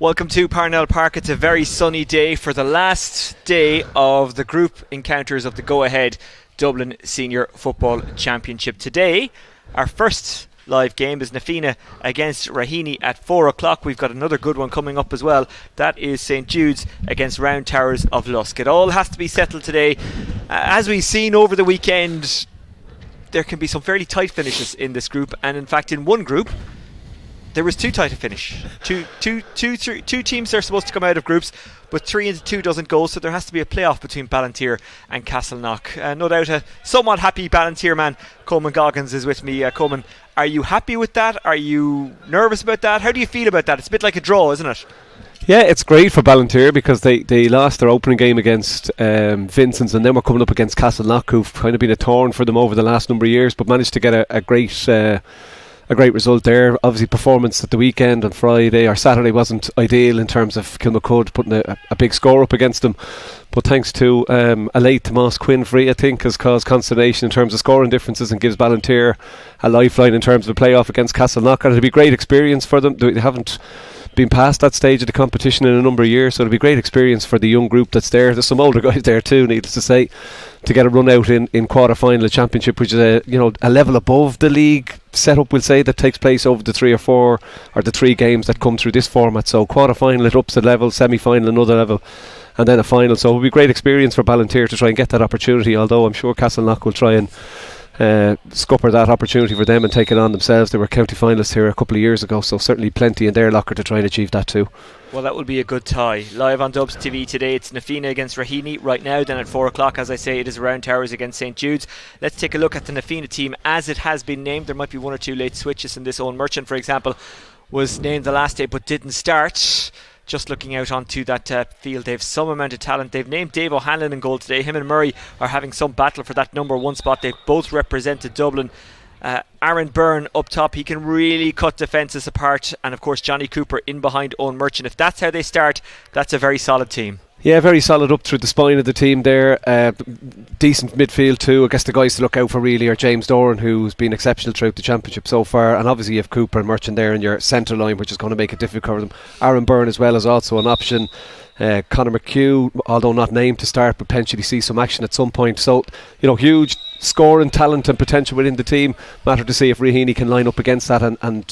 Welcome to Parnell Park. It's a very sunny day for the last day of the group encounters of the Go Ahead Dublin Senior Football Championship. Today, our first live game is Na Fianna against Raheny at 4 o'clock. We've got another good one coming up as well. That is St Jude's against Round Towers of Lusk. It all has to be settled today. As we've seen over the weekend, there can be some fairly tight finishes in this group, and in fact in one group there was too tight a finish. Two teams are supposed to come out of groups, but 3 into 2 doesn't go, so there has to be a playoff between Ballantyre and Castleknock. No doubt a somewhat happy Ballantyre man, Coleman Goggins, is with me. Coleman, are you happy with that? Are you nervous about that? How do you feel about that? It's a bit like a draw, isn't it? Yeah, it's great for Ballantyre because they lost their opening game against Vincent's, and then we're coming up against Castleknock, who've kind of been a thorn for them over the last number of years, but managed to get a great result there. Obviously, performance at the weekend on Friday or Saturday wasn't ideal in terms of Kilmacud putting a big score up against them, but thanks to a late Tomas Quinn free, I think, has caused consternation in terms of scoring differences and gives Ballantyre a lifeline in terms of the playoff against Castleknock. And it'll be a great experience for them. They haven't been past that stage of the competition in a number of years, so it'll be a great experience for the young group that's there. There's some older guys there too, needless to say, to get a run out in quarter-final championship, which is a level above the league setup, we'll say, that takes place over the 3 or 4 or the 3 games that come through this format. So quarter-final, it ups a level, semi-final another level, and then a final. So it'll be a great experience for Ballantyre to try and get that opportunity, although I'm sure Castleknock will try and scupper that opportunity for them and take it on themselves. They were county finalists here a couple of years ago, so certainly plenty in their locker to try and achieve that too. Well, that will be a good tie. Live on Dubs TV today, it's Na Fianna against Raheny right now. Then at 4 o'clock, as I say, it is Round Towers against St Jude's. Let's take a look at the Na Fianna team as it has been named. There might be 1 or 2 late switches in this. Owen Merchant, for example, was named the last day but didn't start. Just looking out onto that field, they have some amount of talent. They've named Dave O'Hanlon in goal today. Him and Murray are having some battle for that number 1 spot. They've both represented Dublin. Aaron Byrne up top, he can really cut defences apart, and of course Johnny Cooper in behind Owen Merchant. If that's how they start, that's a very solid team. Yeah, very solid up through the spine of the team there. Decent midfield too. I guess the guys to look out for really are James Doran, who's been exceptional throughout the championship so far, and obviously you have Cooper and Merchant there in your centre line, which is going to make it difficult for them. Aaron Byrne as well is also an option. Conor McHugh, although not named to start, but potentially see some action at some point. So, huge scoring talent and potential within the team. Matter to see if Raheny can line up against that and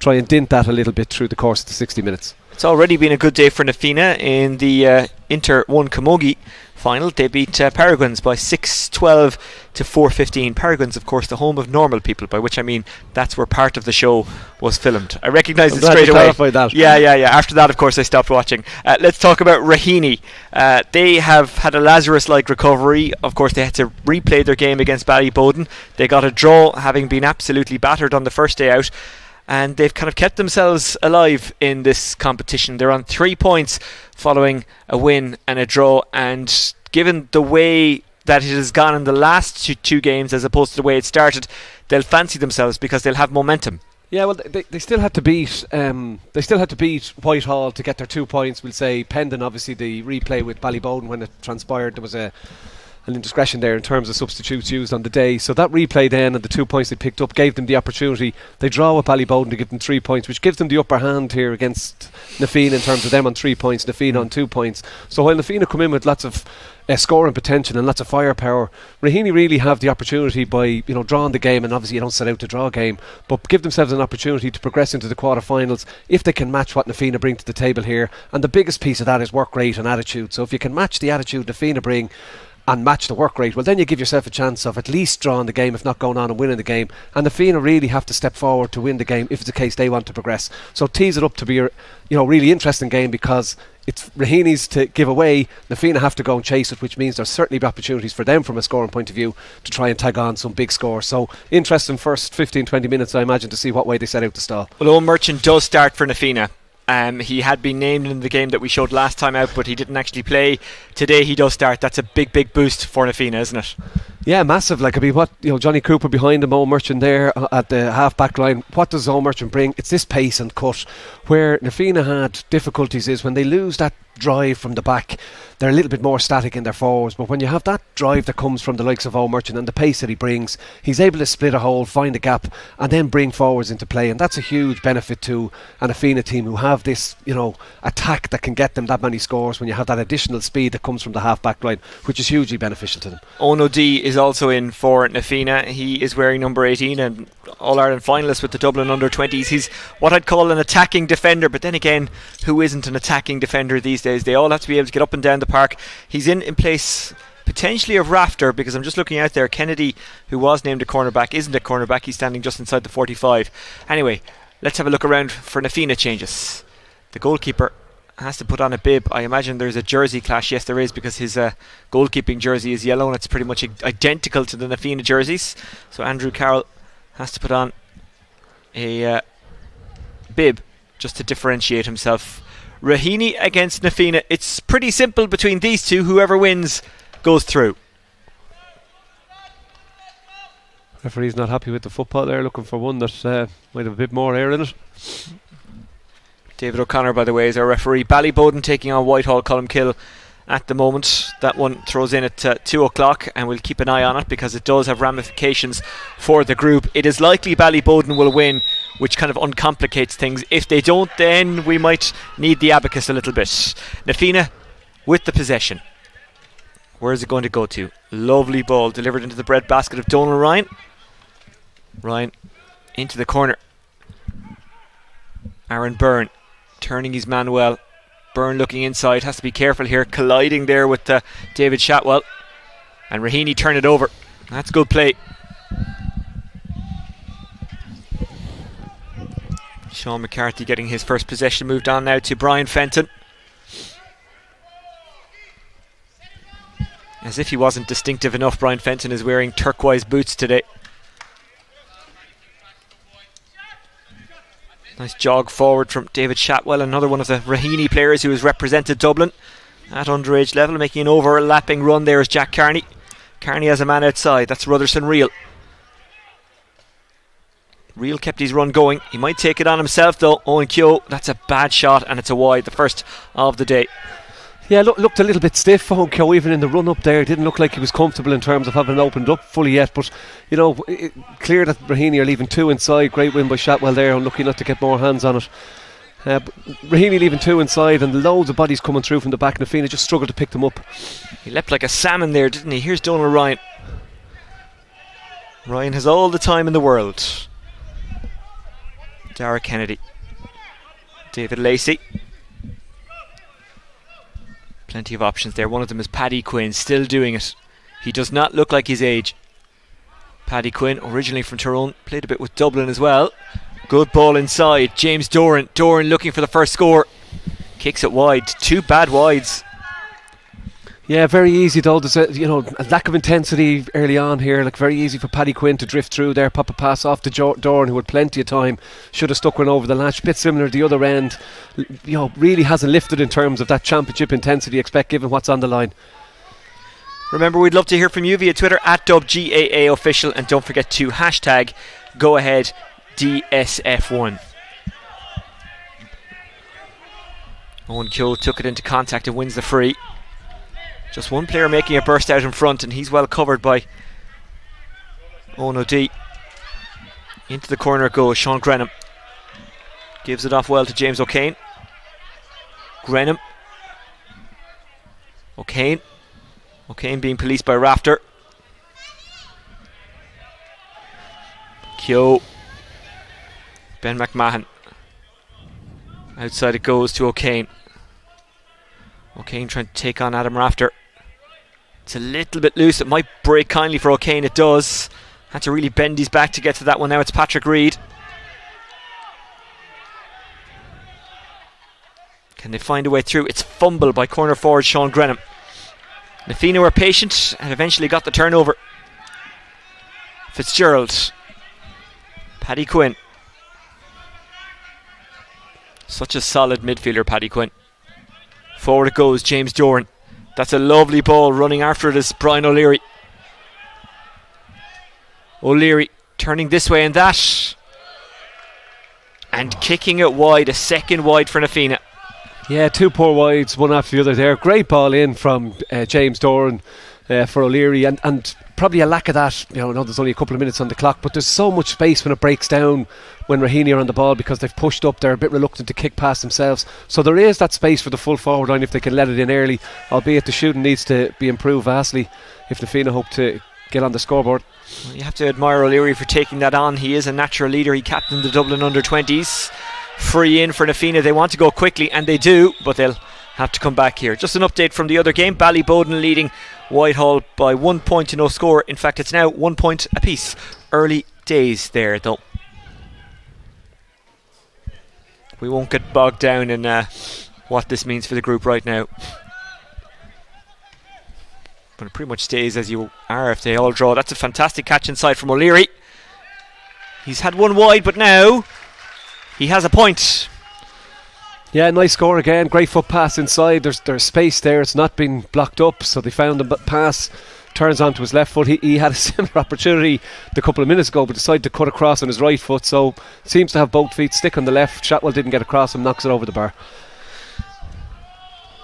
try and dint that a little bit through the course of the 60 minutes. It's already been a good day for Na Fianna in the Inter 1 Camogie final. They beat Paragons by 6-12 to 4-15. Paragons, of course, the home of normal people, by which I mean that's where part of the show was filmed. I recognised it straight away. That. Yeah. After that, of course, I stopped watching. Let's talk about Raheny. They have had a Lazarus-like recovery. Of course, they had to replay their game against Ballyboden. They got a draw, having been absolutely battered on the first day out. And they've kind of kept themselves alive in this competition. They're on 3 points following a win and a draw. And given the way that it has gone in the last two games as opposed to the way it started, they'll fancy themselves because they'll have momentum. Yeah, well, they still had to beat Whitehall to get their 2 points. We'll say pending obviously the replay with Ballyboden when it transpired. There was an indiscretion there in terms of substitutes used on the day. So that replay then and the 2 points they picked up gave them the opportunity. They draw with Ballyboden to give them 3 points, which gives them the upper hand here against Na Fianna in terms of them on 3 points, Na Fianna on 2 points. So while Na Fianna come in with lots of scoring potential and lots of firepower, Raheny really have the opportunity by drawing the game, and obviously you don't set out to draw a game, but give themselves an opportunity to progress into the quarter-finals if they can match what Na Fianna bring to the table here. And the biggest piece of that is work rate and attitude. So if you can match the attitude Na Fianna bring and match the work rate, well then you give yourself a chance of at least drawing the game, if not going on and winning the game. And the Fianna really have to step forward to win the game if it's the case they want to progress. So tease it up to be a really interesting game, because it's Raheny's to give away. The Fianna have to go and chase it, which means there's certainly opportunities for them from a scoring point of view to try and tag on some big scores. So interesting first 15-20 minutes, I imagine, to see what way they set out to stall. Well, Owen Merchant does start for Na Fianna. He had been named in the game that we showed last time out, but he didn't actually play. Today he does start. That's a big boost for Na Fianna, isn't it? Yeah, massive. Like, I mean, Johnny Cooper behind him, Owen Merchant there at the half-back line. What does Owen Merchant bring? It's this pace and cut. Where Na Fianna had difficulties is when they lose that drive from the back, they're a little bit more static in their forwards. But when you have that drive that comes from the likes of O'Merchant and the pace that he brings, he's able to split a hole, find a gap, and then bring forwards into play. And that's a huge benefit to an Na Fianna team who have this, attack that can get them that many scores when you have that additional speed that comes from the half-back line, which is hugely beneficial to them. Ono D is also in for Na Fianna. He is wearing number 18 and All-Ireland finalist with the Dublin under-20s. He's what I'd call an attacking defender, but then again, who isn't an attacking defender these days? They all have to be able to get up and down the park. He's in place potentially of Rafter, because I'm just looking out there. Kennedy, who was named a cornerback, isn't a cornerback. He's standing just inside the 45. Anyway, let's have a look around for Na Fianna changes. The goalkeeper has to put on a bib. I imagine there's a jersey clash. Yes, there is, because his goalkeeping jersey is yellow and it's pretty much identical to the Na Fianna jerseys. So Andrew Carroll has to put on a bib just to differentiate himself. Raheny against Na Fianna. It's pretty simple between these two. Whoever wins goes through. Referee's not happy with the football there, looking for one that might have a bit more air in it. David O'Connor, by the way, is our referee. Ballyboden taking on Whitehall Colmkill at the moment. That one throws in at 2 o'clock, and we'll keep an eye on it because it does have ramifications for the group. It is likely Ballyboden will win, which kind of uncomplicates things. If they don't, then we might need the abacus a little bit. Na Fianna with the possession. Where is it going to go to? Lovely ball delivered into the bread basket of Donal Ryan. Ryan into the corner. Aaron Byrne turning his man well. Byrne looking inside, has to be careful here, colliding there with David Shatwell. And Raheny turn it over. That's good play. Sean McCarthy getting his first possession, moved on now to Brian Fenton. As if he wasn't distinctive enough, Brian Fenton is wearing turquoise boots today. Nice jog forward from David Shatwell, another one of the Raheny players who has represented Dublin at underage level. Making an overlapping run there is Jack Carney. Carney has a man outside, that's Rutherson Reel. Reel kept his run going. He might take it on himself though. Owen Keogh, that's a bad shot and it's a wide, the first of the day. Yeah, looked a little bit stiff for Keogh even in the run up there. Didn't look like he was comfortable in terms of having opened up fully yet, but clear that Raheny are leaving two inside. Great win by Shatwell there, unlucky not to get more hands on it. Raheny leaving two inside and loads of bodies coming through from the back. Na Fianna just struggled to pick them up. He leapt like a salmon there, didn't he? Here's Donal Ryan. Ryan has all the time in the world. Dara Kennedy. David Lacey. Plenty of options there. One of them is Paddy Quinn, still doing it. He does not look like his age. Paddy Quinn, originally from Tyrone, played a bit with Dublin as well. Good ball inside. James Doran. Doran looking for the first score. Kicks it wide. Two bad wides. Yeah, very easy though. There's a lack of intensity early on here. Like very easy for Paddy Quinn to drift through there, pop a pass off to Doran, who had plenty of time. Should have stuck one over the latch. Bit similar to the other end. Really hasn't lifted in terms of that championship intensity. Expect given what's on the line. Remember, we'd love to hear from you via Twitter at @DubGAAOfficial, and don't forget to hashtag Go Ahead DSF1. Owen Keogh took it into contact and wins the free. Just one player making a burst out in front, and he's well covered by Ono D. Into the corner it goes. Sean Grenham gives it off well to James O'Kane. Grenham. O'Kane being policed by Rafter. Keogh. Ben McMahon. Outside it goes to O'Kane. O'Kane trying to take on Adam Rafter. It's a little bit loose. It might break kindly for O'Kane. It does. Had to really bend his back to get to that one. Now it's Patrick Reid. Can they find a way through? It's fumble by corner forward Sean Grenham. Na Fianna were patient and eventually got the turnover. Fitzgerald. Paddy Quinn. Such a solid midfielder, Paddy Quinn. Forward it goes, James Doran. That's a lovely ball. Running after it is Brian O'Leary. O'Leary turning this way and that. And kicking it wide. A second wide for Na Fianna. Yeah, two poor wides, one after the other there. Great ball in from James Doran for O'Leary, and probably a lack of that. I know there's only a couple of minutes on the clock, but there's so much space when it breaks down when Raheny are on the ball, because they've pushed up. They're a bit reluctant to kick past themselves, so there is that space for the full forward line if they can let it in early, albeit the shooting needs to be improved vastly if Na Fianna hope to get on the scoreboard. Well, you have to admire O'Leary for taking that on. He is a natural leader. He captained the Dublin under-20s. Free in for Na Fianna. They want to go quickly, and they do, but they'll have to come back here. Just an update from the other game. Ballyboden leading Whitehall by 1 point to no score. In fact, it's now 1 point apiece. Early days there, though. We won't get bogged down in what this means for the group right now. But it pretty much stays as you are if they all draw. That's a fantastic catch inside from O'Leary. He's had one wide, but now he has a point. Yeah, nice score again. Great foot pass inside. There's space there. It's not been blocked up, so they found the pass. Turns onto his left foot. He had a similar opportunity a couple of minutes ago, but decided to cut across on his right foot. So seems to have both feet. Stick on the left. Shotwell didn't get across him. Knocks it over the bar.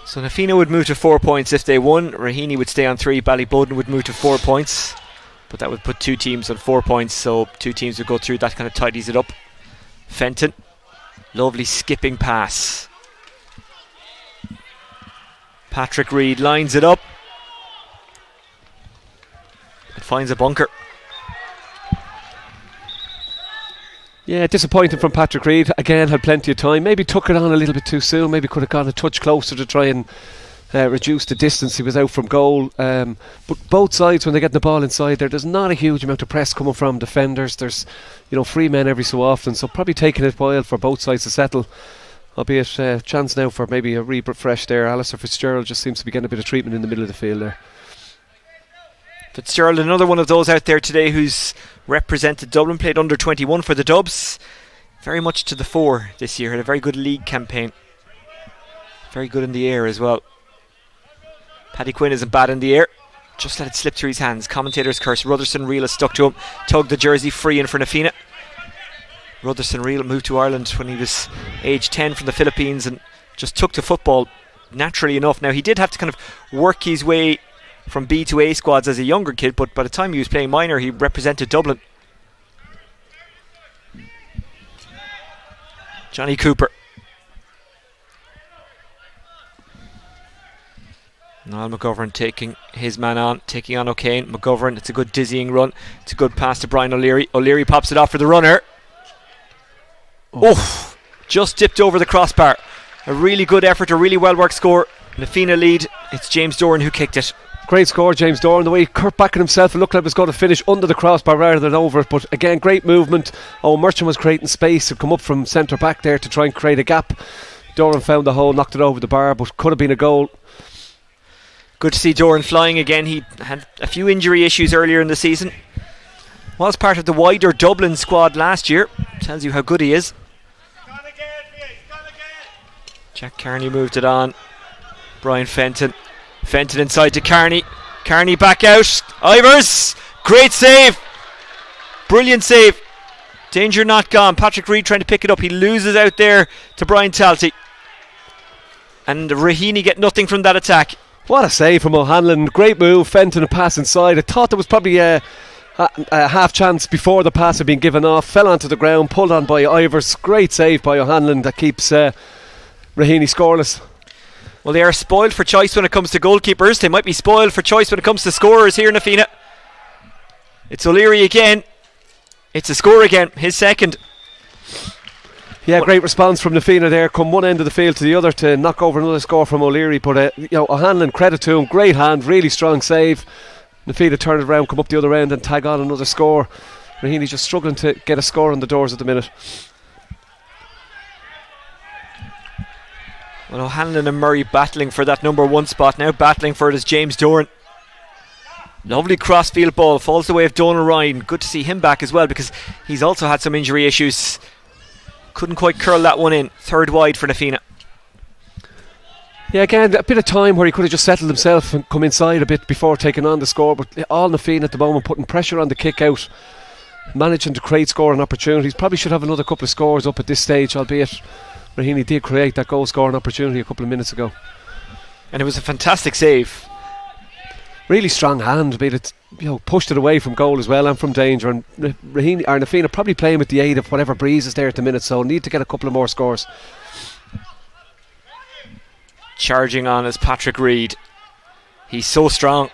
So Na Fianna would move to 4 points if they won. Raheny would stay on 3. Ballyboden would move to 4 points. But that would put two teams on 4 points. So two teams would go through. That kind of tidies it up. Fenton. Lovely skipping pass. Patrick Reid lines it up. It finds a bunker. Yeah, disappointing from Patrick Reid. Again, had plenty of time. Maybe took it on a little bit too soon. Maybe could have gone a touch closer to try and reduce the distance. He was out from goal. But both sides, when they get the ball inside there's not a huge amount of press coming from defenders. There's, free men every so often. So probably taking it a while for both sides to settle. Albeit a chance now for maybe a refresh there. Alistair Fitzgerald just seems to be getting a bit of treatment in the middle of the field there. Fitzgerald, another one of those out there today who's represented Dublin, played under 21 for the Dubs. Very much to the fore this year. Had a very good league campaign. Very good in the air as well. Paddy Quinn isn't bad in the air. Just let it slip through his hands. Commentator's curse. Rutherson Reel is stuck to him. Tugged the jersey free in for Na Fianna. Rutherson Reel moved to Ireland when he was age 10 from the Philippines and just took to football naturally enough. Now he did have to kind of work his way from B to A squads as a younger kid, but by the time he was playing minor he represented Dublin. Johnny Cooper. Niall McGovern taking his man on, taking on O'Kane. McGovern, it's a good dizzying run. It's a good pass to Brian O'Leary. O'Leary pops it off for the runner. Oh, just dipped over the crossbar. A really good effort, a really well worked score. Na Fianna lead. It's James Doran who kicked it. Great score, James Doran. The way he curved back at himself, it looked like it was going to finish under the crossbar rather than over it. But again, great movement. Merchant was creating space to come up from centre back there to try and create a gap. Doran found the hole, knocked it over the bar, but could have been a goal. Good to see Doran flying again. He had a few injury issues earlier in the season. Was part of the wider Dublin squad last year. Tells you how good he is. Jack Carney moved it on. Brian Fenton. Fenton inside to Carney. Carney back out. Ivers. Great save. Brilliant save. Danger not gone. Patrick Reid trying to pick it up. He loses out there to Brian Talty. And Raheny get nothing from that attack. What a save from O'Hanlon. Great move. Fenton a pass inside. I thought there was probably a half chance before the pass had been given off. Fell onto the ground. Pulled on by Ivers. Great save by O'Hanlon that keeps Raheny scoreless. Well, they are spoiled for choice when it comes to goalkeepers. They might be spoiled for choice when it comes to scorers here in Na Fianna. It's O'Leary again. It's a score again. His second. Yeah, great response from Na Fianna there. Come one end of the field to the other to knock over another score from O'Leary. But O'Hanlon, credit to him. Great hand. Really strong save. Na Fianna turn it around, come up the other end and tag on another score. Raheny's just struggling to get a score on the doors at the minute. Well, O'Hanlon and Murray battling for that number 1 spot. Now battling for it is James Doran. Lovely crossfield ball. Falls the way of Donal Ryan. Good to see him back as well because he's also had some injury issues. Couldn't quite curl that one in. Third wide for Na Fianna. Yeah, again, a bit of time where he could have just settled himself and come inside a bit before taking on the score. But all Na Fianna at the moment putting pressure on the kick out. Managing to create scoring opportunities. Probably should have another couple of scores up at this stage, albeit Raheny did create that goal scoring opportunity a couple of minutes ago. And it was a fantastic save. Really strong hand, made it, pushed it away from goal as well and from danger. And Raheny or Na Fianna probably playing with the aid of whatever breeze is there at the minute, so need to get a couple of more scores. Charging on is Patrick Reid. He's so strong.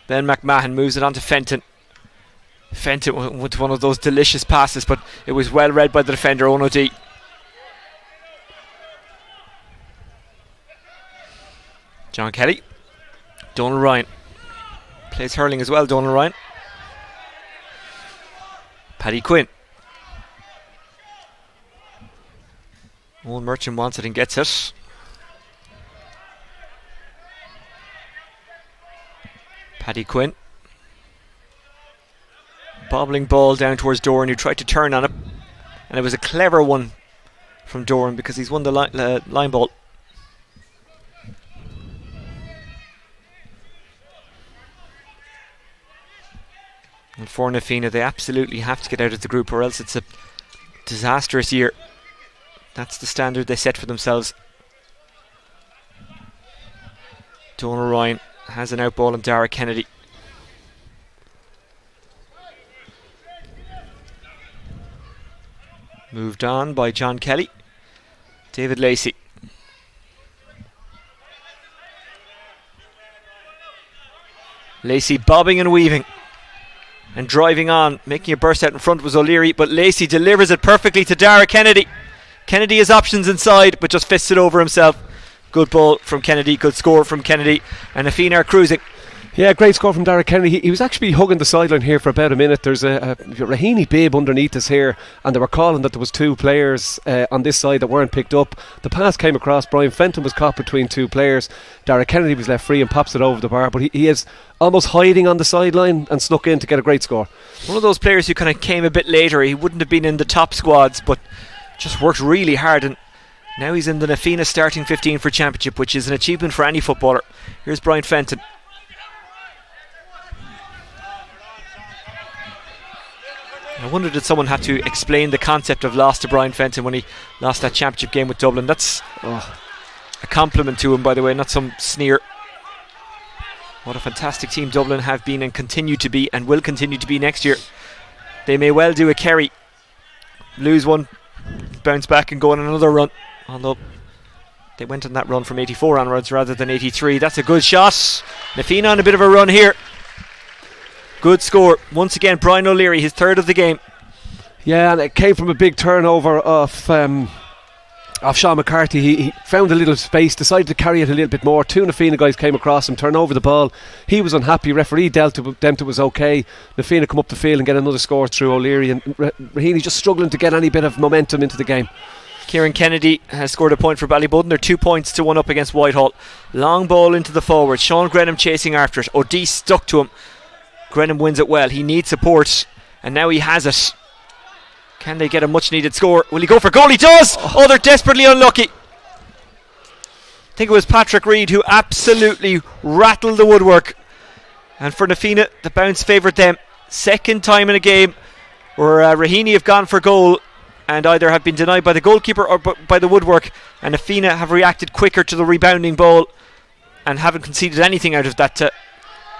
Ben McMahon moves it on to Fenton. Fenton with one of those delicious passes, but it was well read by the defender, Ono D. John Kelly. Donal Ryan. Plays hurling as well, Donal Ryan. Paddy Quinn. Owen Merchant wants it and gets it. Paddy Quinn. Bobbling ball down towards Doran, who tried to turn on it. And it was a clever one from Doran because he's won the line ball. And for Na Fianna, they absolutely have to get out of the group or else it's a disastrous year. That's the standard they set for themselves. Donal Ryan has an out ball on Dara Kennedy. Moved on by John Kelly. David Lacey. Lacey bobbing and weaving and driving on, making a burst out in front was O'Leary, but Lacey delivers it perfectly to Dara Kennedy. Kennedy has options inside, but just fists it over himself. Good ball from Kennedy, good score from Kennedy, and Na Fianna are cruising. Yeah, great score from Dara Kennedy. He was actually hugging the sideline here for about a minute. There's a Raheny bib underneath us here, and they were calling that there was two players on this side that weren't picked up. The pass came across. Brian Fenton was caught between two players. Dara Kennedy was left free and pops it over the bar, but he is almost hiding on the sideline and snuck in to get a great score. One of those players who kind of came a bit later. He wouldn't have been in the top squads, but just worked really hard, and now he's in the Na Fianna starting 15 for Championship, which is an achievement for any footballer. Here's Brian Fenton. I wonder, did someone have to explain the concept of loss to Brian Fenton when he lost that Championship game with Dublin? That's a compliment to him, by the way, not some sneer. What a fantastic team Dublin have been and continue to be and will continue to be next year. They may well do a Kerry, lose one, bounce back and go on another run, although they went on that run from 84 onwards rather than 83. That's a good shot. Na Fianna on a bit of a run here. Good score. Once again, Brian O'Leary, his third of the game. Yeah, and it came from a big turnover off Sean McCarthy. He found a little space, decided to carry it a little bit more. Two Na Fianna guys came across him, turned over the ball. He was unhappy. Referee dealt it was okay. Na Fianna come up the field and get another score through O'Leary, and Raheny just struggling to get any bit of momentum into the game. Kieran Kennedy has scored a point for Ballybudden. They're 2 points to 1 up against Whitehall. Long ball into the forward. Sean Grenham chasing after it. O'D stuck to him. Grenham wins it well. He needs support, and now he has it. Can they get a much needed score? Will he go for goal? He does! Oh, they're desperately unlucky. I think it was Patrick Reid who absolutely rattled the woodwork. And for Na Fianna, the bounce favoured them. Second time in a game where Raheny have gone for goal and either have been denied by the goalkeeper or by the woodwork, and Na Fianna have reacted quicker to the rebounding ball and haven't conceded anything out of that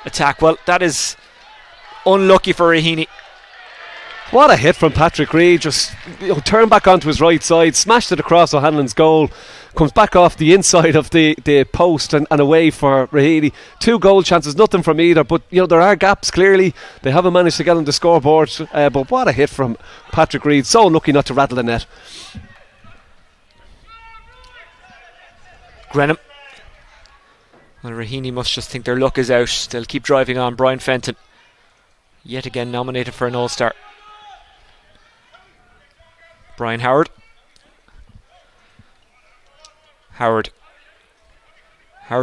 attack. Well, that is unlucky for Raheny. What a hit from Patrick Reid. Just turned back onto his right side, smashed it across O'Hanlon's goal, comes back off the inside of the post and away for Raheny. 2 goal chances, nothing from either, but there are gaps clearly. They haven't managed to get on the scoreboard, but what a hit from Patrick Reid. So unlucky not to rattle the net. Grenham. Well, Raheny must just think their luck is out. They'll keep driving on. Brian Fenton, yet again nominated for an All-Star. Brian Howard. Howard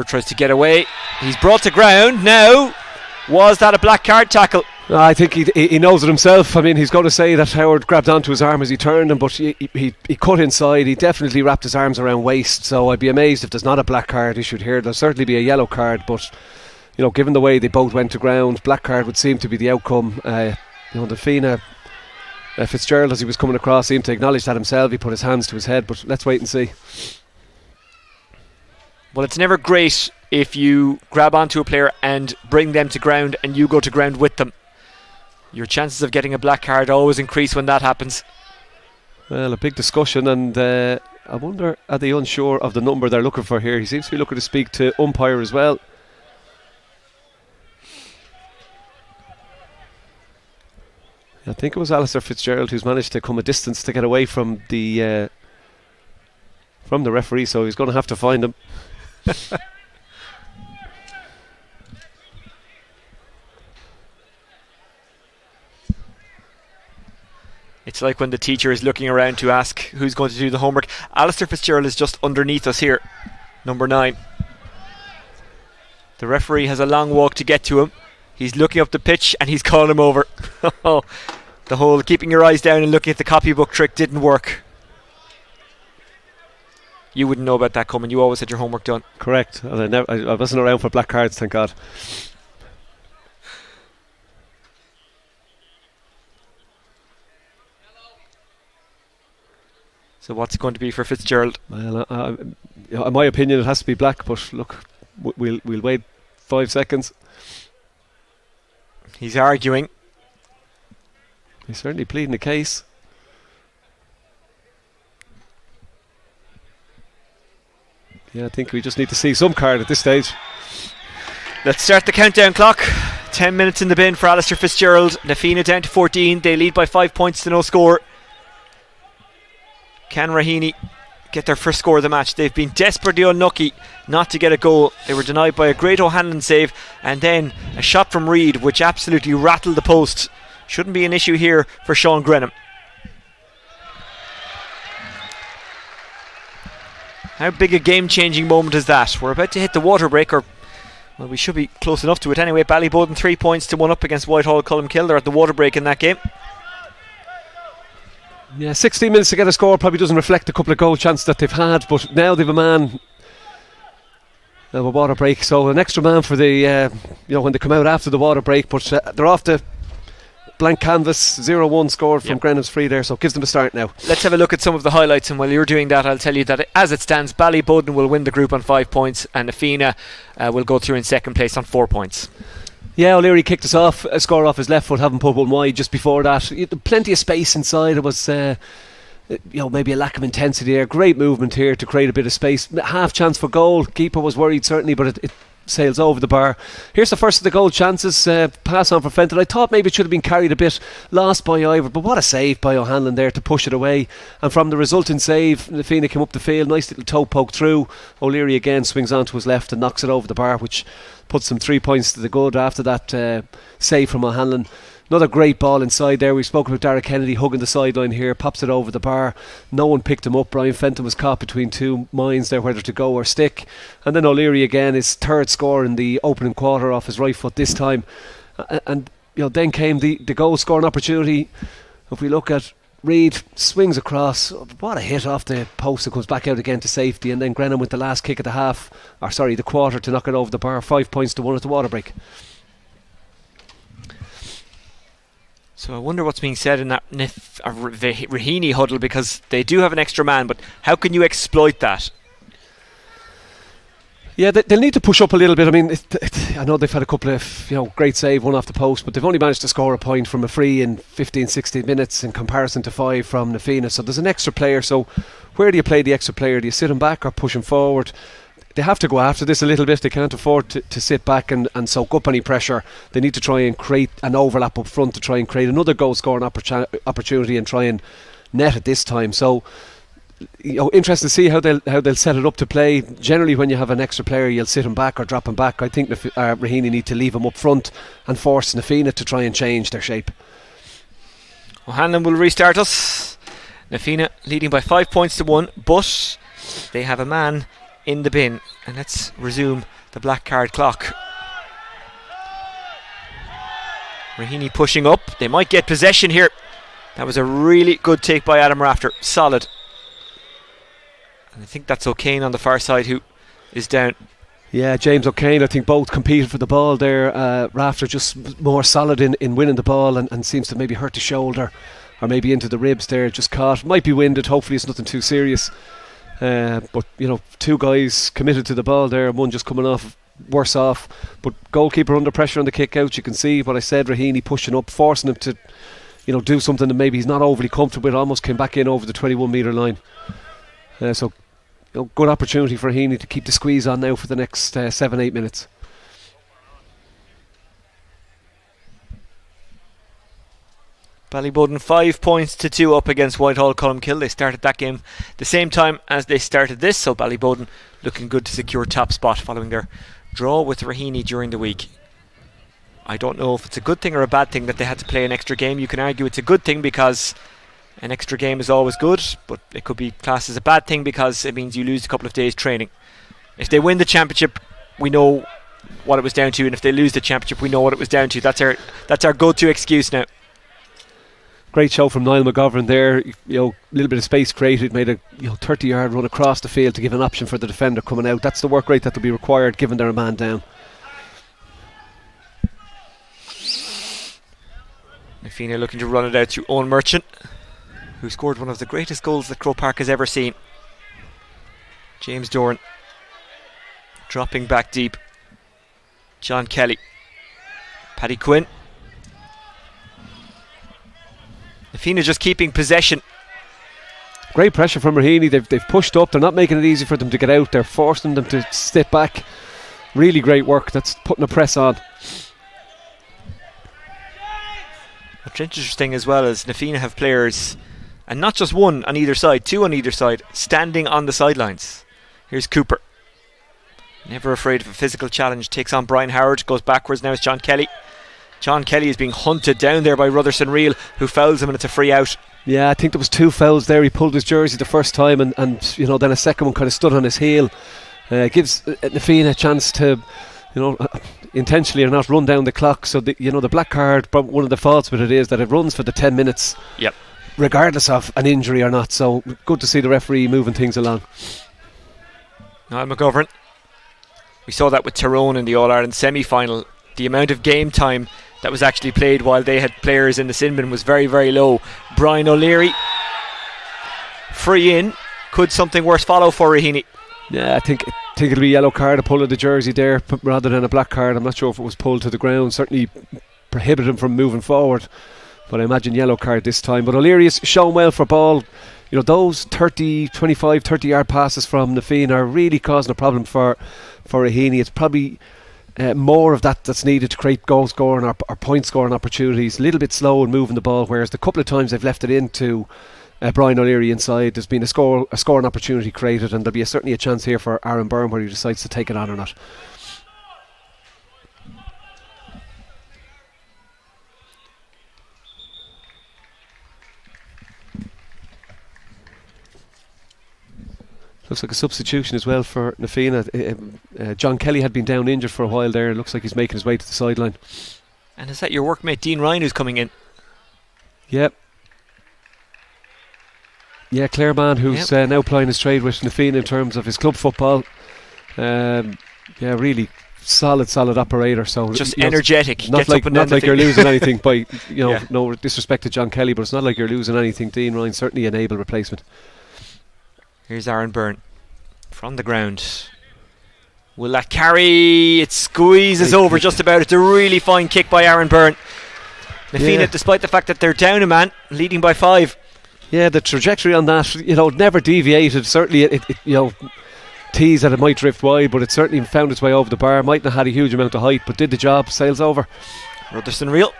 tries to get away. He's brought to ground now. Was that a black card tackle? I think he knows it himself. I mean, he's going to say that Howard grabbed onto his arm as he turned him, but he cut inside. He definitely wrapped his arms around waist, so I'd be amazed if there's not a black card issued here. There'll certainly be a yellow card, but given the way they both went to ground, black card would seem to be the outcome. Na Fianna Fitzgerald, as he was coming across, seemed to acknowledge that himself. He put his hands to his head, but let's wait and see. Well, it's never great if you grab onto a player and bring them to ground and you go to ground with them. Your chances of getting a black card always increase when that happens. Well, a big discussion, and I wonder, are they unsure of the number they're looking for here? He seems to be looking to speak to umpire as well. I think it was Alistair Fitzgerald who's managed to come a distance to get away from the referee, so he's going to have to find him. It's like when the teacher is looking around to ask who's going to do the homework. Alistair Fitzgerald is just underneath us here, number 9. The referee has a long walk to get to him. He's looking up the pitch and he's calling him over. The whole keeping your eyes down and looking at the copybook trick didn't work. You wouldn't know about that coming. You always had your homework done. Correct. And I wasn't around for black cards, thank God. So what's it going to be for Fitzgerald? Well, in my opinion, it has to be black. But look, we'll wait 5 seconds. He's arguing. He's certainly pleading the case. Yeah, I think we just need to see some card at this stage. Let's start the countdown clock. 10 minutes in the bin for Alistair Fitzgerald. Na Fianna down to 14. They lead by 5 points to no score. Can Raheny get their first score of the match? They've been desperately unlucky not to get a goal. They were denied by a great O'Hanlon save and then a shot from Reid which absolutely rattled the post. Shouldn't be an issue here for Sean Grenham. How big a game-changing moment is that? We're about to hit the water break, or well, we should be close enough to it anyway. Ballyboden 3 points to 1 up against Whitehall Cullimkill. They're at the water break in that game. Yeah, 16 minutes to get a score probably doesn't reflect a couple of goal chances that they've had, but now they've a man a water break, so an extra man for the when they come out after the water break, but they're off the blank canvas. 0-1 scored from Grenham's free there, so it gives them a start now. Let's have a look at some of the highlights, and while you're doing that I'll tell you that as it stands, Ballyboden will win the group on 5 points and Na Fianna will go through in second place on 4 points. Yeah, O'Leary kicked us off, a score off his left foot, having put one wide just before that. Plenty of space inside. It was maybe a lack of intensity there. Great movement here to create a bit of space. Half chance for goal. Keeper was worried certainly, but it sails over the bar. Here's the first of the goal chances. Pass on for Fenton. I thought maybe it should have been carried a bit, lost by Ivor, but what a save by O'Hanlon there to push it away. And from the resulting save, Na Fianna came up the field, nice little toe poke through. O'Leary again swings onto his left and knocks it over the bar, which puts them 3 points to the good after that save from O'Hanlon. Another great ball inside there. We've spoken about Derek Kennedy hugging the sideline here, pops it over the bar. No one picked him up. Brian Fenton was caught between two minds there whether to go or stick. And then O'Leary again, his third score in the opening quarter off his right foot this time. And then came the goal scoring opportunity. If we look at Reid, swings across, what a hit off the post, that comes back out again to safety, and then Grenham with the last kick at the quarter to knock it over the bar. 5 points to 1 at the water break. So I wonder what's being said in that Raheny huddle, because they do have an extra man, but how can you exploit that? Yeah, they'll need to push up a little bit. I mean, I know they've had a couple of great save, one off the post, but they've only managed to score a point from a free in 15-16 minutes in comparison to 5 from Na Fianna. So there's an extra player. So where do you play the extra player? Do you sit him back or push him forward? They have to go after this a little bit. They can't afford to sit back and soak up any pressure. They need to try and create an overlap up front to try and create another goal scoring opportunity and try and net it this time. So interested to see how they'll set it up to play. Generally, when you have an extra player, you'll sit him back or drop him back. I think Raheny need to leave him up front and force Na Fianna to try and change their shape. O'Hanlon will restart us. Na Fianna leading by 5 points to 1, but they have a man in the bin. And let's resume the black card clock. Raheny pushing up. They might get possession here. That was a really good take by Adam Rafter. Solid. And I think that's O'Kane on the far side who is down. Yeah, James O'Kane, I think both competed for the ball there. Rafter just more solid in winning the ball and seems to maybe hurt his shoulder maybe into the ribs there, just caught. Might be winded, hopefully it's nothing too serious. But, two guys committed to the ball there, and one just coming off worse off. But goalkeeper under pressure on the kick out. You can see what I said, Raheny pushing up, forcing him to do something that maybe he's not overly comfortable with. Almost came back in over the 21 metre line. So good opportunity for Raheny to keep the squeeze on now for the next 7-8 minutes. Ballyboden 5 points to 2 up against Whitehall Colmkill. They started that game the same time as they started this, so Ballyboden looking good to secure top spot following their draw with Raheny during the week. I don't know if it's a good thing or a bad thing that they had to play an extra game. You can argue it's a good thing because an extra game is always good, but it could be classed as a bad thing because it means you lose a couple of days training. If they win the championship, we know what it was down to, and if they lose the championship, we know what it was down to. That's our go-to excuse now. Great show from Niall McGovern there. A little bit of space created, made a 30-yard run across the field to give an option for the defender coming out. That's the work rate that will be required given they're a man down. Na Fianna looking to run it out through Owen Merchant, who scored one of the greatest goals that Croke Park has ever seen. James Doran dropping back deep. John Kelly. Paddy Quinn. Na Fianna just keeping possession. Great pressure from Raheny. They've pushed up. They're not making it easy for them to get out. They're forcing them to step back. Really great work. That's putting a press on. What's interesting as well is Na Fianna have players, and not just one on either side, two on either side, standing on the sidelines. Here's Cooper. Never afraid of a physical challenge. Takes on Brian Howard. Goes backwards now. It's John Kelly. John Kelly is being hunted down there by Rutherson Reel, who fouls him, and it's a free out. Yeah, I think there was 2 fouls there. He pulled his jersey the first time, and then a second one kind of stood on his heel. Gives Na Fianna a chance to, intentionally or not, run down the clock. So the black card, one of the faults with it is that it runs for the 10 minutes. Yep. Regardless of an injury or not. So good to see the referee moving things along. Niall McGovern. We saw that with Tyrone in the All-Ireland semi-final. The amount of game time that was actually played while they had players in the sin bin was very, very low. Brian O'Leary, free in. Could something worse follow for Raheny? Yeah, I think it'll be a yellow card, a pull of the jersey there rather than a black card. I'm not sure if it was pulled to the ground. Certainly prohibited him from moving forward, but I imagine yellow card this time. But O'Leary has shown well for ball. Those 30 yard passes from Na Fianna are really causing a problem for Raheny. It's probably more of that's needed to create goal scoring or point scoring opportunities. A little bit slow in moving the ball, whereas the couple of times they've left it into Brian O'Leary inside, there's been a scoring opportunity created, and there'll be certainly a chance here for Aaron Byrne where he decides to take it on or not. Looks like a substitution as well for Na Fianna. John Kelly had been down injured for a while there. It looks like he's making his way to the sideline. And is that your workmate Dean Ryan who's coming in? Yep. Yeah, Clareman, who's now plying his trade with Na Fianna in terms of his club football. Really solid operator. So just energetic. Not like you're losing anything by no disrespect to John Kelly, but it's not like you're losing anything. Dean Ryan certainly an able replacement. Here's Aaron Byrne from the ground. Will that carry? It squeezes over just about. It's a really fine kick by Aaron Byrne. Na Fianna, despite the fact that they're down a man, leading by 5. Yeah, the trajectory on that, never deviated. Certainly, it teased that it might drift wide, but it certainly found its way over the bar. Mightn't have had a huge amount of height, but did the job. Sails over. Rutherson Reel.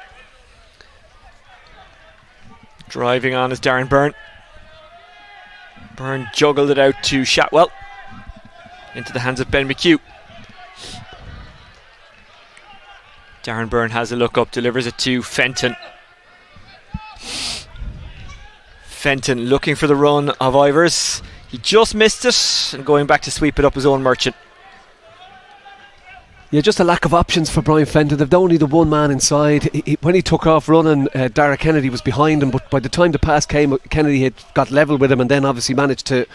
Driving on is Darren Byrne. Byrne juggled it out to Shatwell. Into the hands of Ben McHugh. Darren Byrne has a look up, delivers it to Fenton. Fenton looking for the run of Ivers. He just missed it, and going back to sweep it up his own Merchant. Yeah, just a lack of options for Brian Fenton. They've only the one man inside. When he took off running, Dara Kennedy was behind him, but by the time the pass came, Kennedy had got level with him and then obviously managed to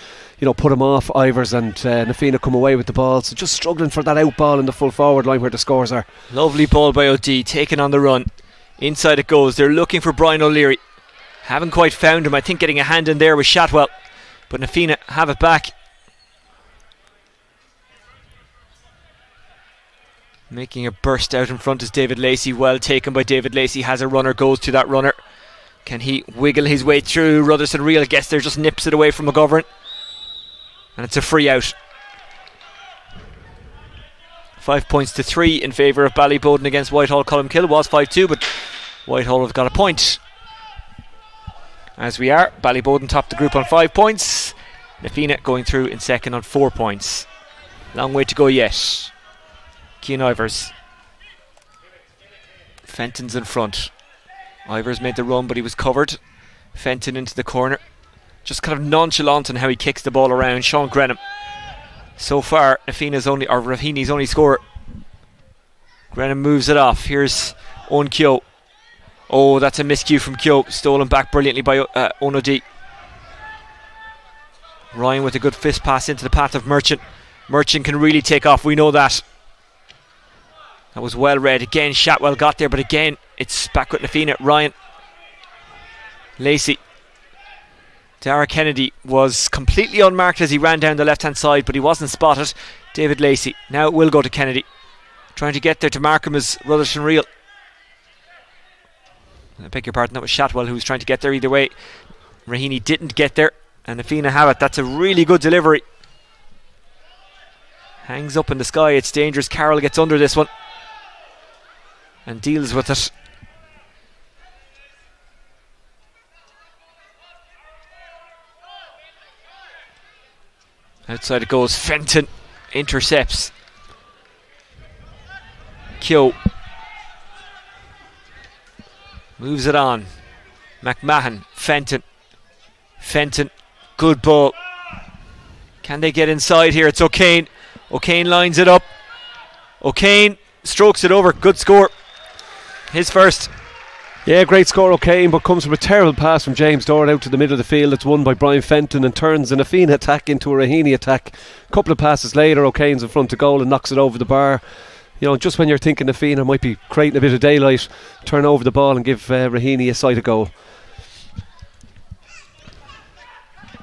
put him off Ivers, and Na Fianna come away with the ball. So just struggling for that out ball in the full forward line where the scores are. Lovely ball by OD, taken on the run. Inside it goes. They're looking for Brian O'Leary. Haven't quite found him. I think getting a hand in there was Shotwell. But Na Fianna have it back. Making a burst out in front is David Lacey. Well taken by David Lacey. Has a runner, goes to that runner. Can he wiggle his way through? Rutherson Real gets there, just nips it away from McGovern. And it's a free out. 5 points to 3 in favour of Ballyboden against Whitehall. Columkill. It was 5-2, but Whitehall have got a point. As we are, Ballyboden top the group on 5 points. Na Fianna going through in second on 4 points. Long way to go yet. Cian Ivers. Fenton's in front. Ivers made the run, but he was covered. Fenton into the corner. Just kind of nonchalant in how he kicks the ball around. Sean Grenham. So far, Raheny's only scorer. Grenham moves it off. Here's Owen Keogh. Oh, that's a miscue from Keogh. Stolen back brilliantly by Onodi. Ryan with a good fist pass into the path of Merchant. Merchant can really take off, we know that. That was well read. Again, Shotwell got there, but again, it's back with Na Fianna. Ryan. Lacey. Dara Kennedy was completely unmarked as he ran down the left-hand side, but he wasn't spotted. David Lacey. Now it will go to Kennedy. Trying to get there to mark him as Rutherson Real. I beg your pardon, that was Shotwell who was trying to get there either way. Raheny didn't get there, and Na Fianna have it. That's a really good delivery. Hangs up in the sky, it's dangerous. Carroll gets under this one and deals with it. Outside it goes. Fenton intercepts. Keogh moves it on. McMahon. Fenton. Good ball. Can they get inside here? It's O'Kane. O'Kane lines it up. O'Kane strokes it over. Good score. His first. Yeah, great score, O'Kane, but comes from a terrible pass from James Doran out to the middle of the field. It's won by Brian Fenton and turns a Na Fianna attack into a Raheny attack. A couple of passes later, O'Kane's in front of goal and knocks it over the bar. You know, just when you're thinking Na Fianna might be creating a bit of daylight, turn over the ball and give Raheny a sight of goal.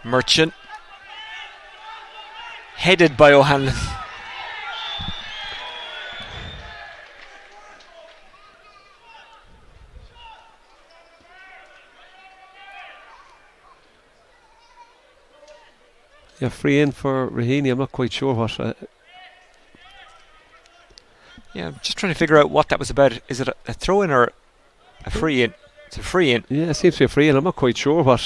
Merchant. Headed by O'Hanlon. Yeah, free in for Raheny. I'm not quite sure what. Yeah, I'm just trying to figure out what that was about. Is it a throw in or a free in? It's a free in. Yeah, it seems to be a free in. I'm not quite sure what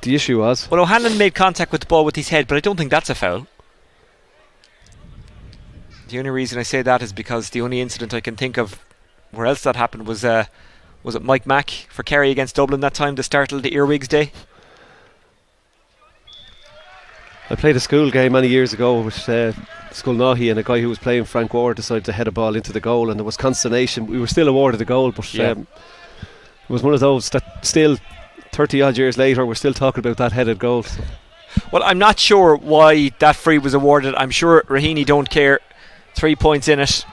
the issue was. Well, O'Hanlon made contact with the ball with his head, but I don't think that's a foul. The only reason I say that is because the only incident I can think of where else that happened was it Mike Mack for Kerry against Dublin that time, the start of the Earwigs Day? I played a school game many years ago with School Nahi, and a guy who was playing, Frank Ward, decided to head a ball into the goal, and there was consternation. We were still awarded the goal, but it was one of those that still 30 odd years later we're still talking about that headed goal. Well, I'm not sure why that free was awarded. I'm sure Raheny don't care. 3 points in it.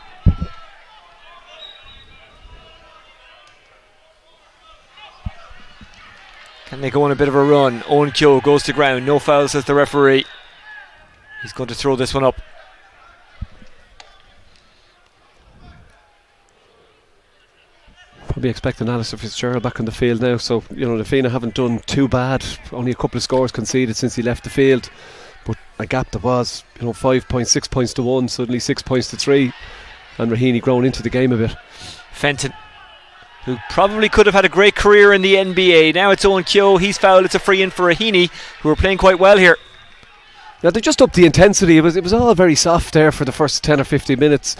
Can they go on a bit of a run? Owen Keogh goes to ground. No foul, says the referee. He's going to throw this one up. Probably expecting Alistair Fitzgerald back on the field now. So, you know, Na Fianna haven't done too bad. Only a couple of scores conceded since he left the field. But a gap that was, 5 points, 6 points to 1, suddenly 6 points to 3. And Raheny grown into the game a bit. Fenton, who probably could have had a great career in the NBA. Now it's Owen Keogh. He's fouled. It's a free in for Raheny, who are playing quite well here. Yeah, they just upped the intensity. It was all very soft there for the first 10 or 15 minutes.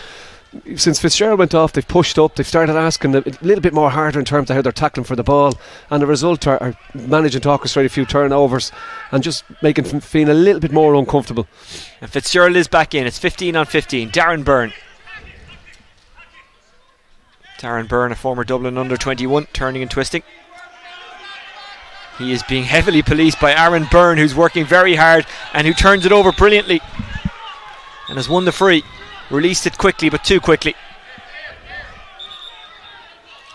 Since Fitzgerald went off, they've pushed up. They've started asking a little bit more harder in terms of how they're tackling for the ball, and the result are managing to orchestrate a few turnovers and just making Fianna a little bit more uncomfortable. And Fitzgerald is back in. It's 15 on 15. Darren Byrne. Darren Byrne, a former Dublin under-21, turning and twisting. He is being heavily policed by Aaron Byrne, who's working very hard and who turns it over brilliantly and has won the free. Released it quickly, but too quickly.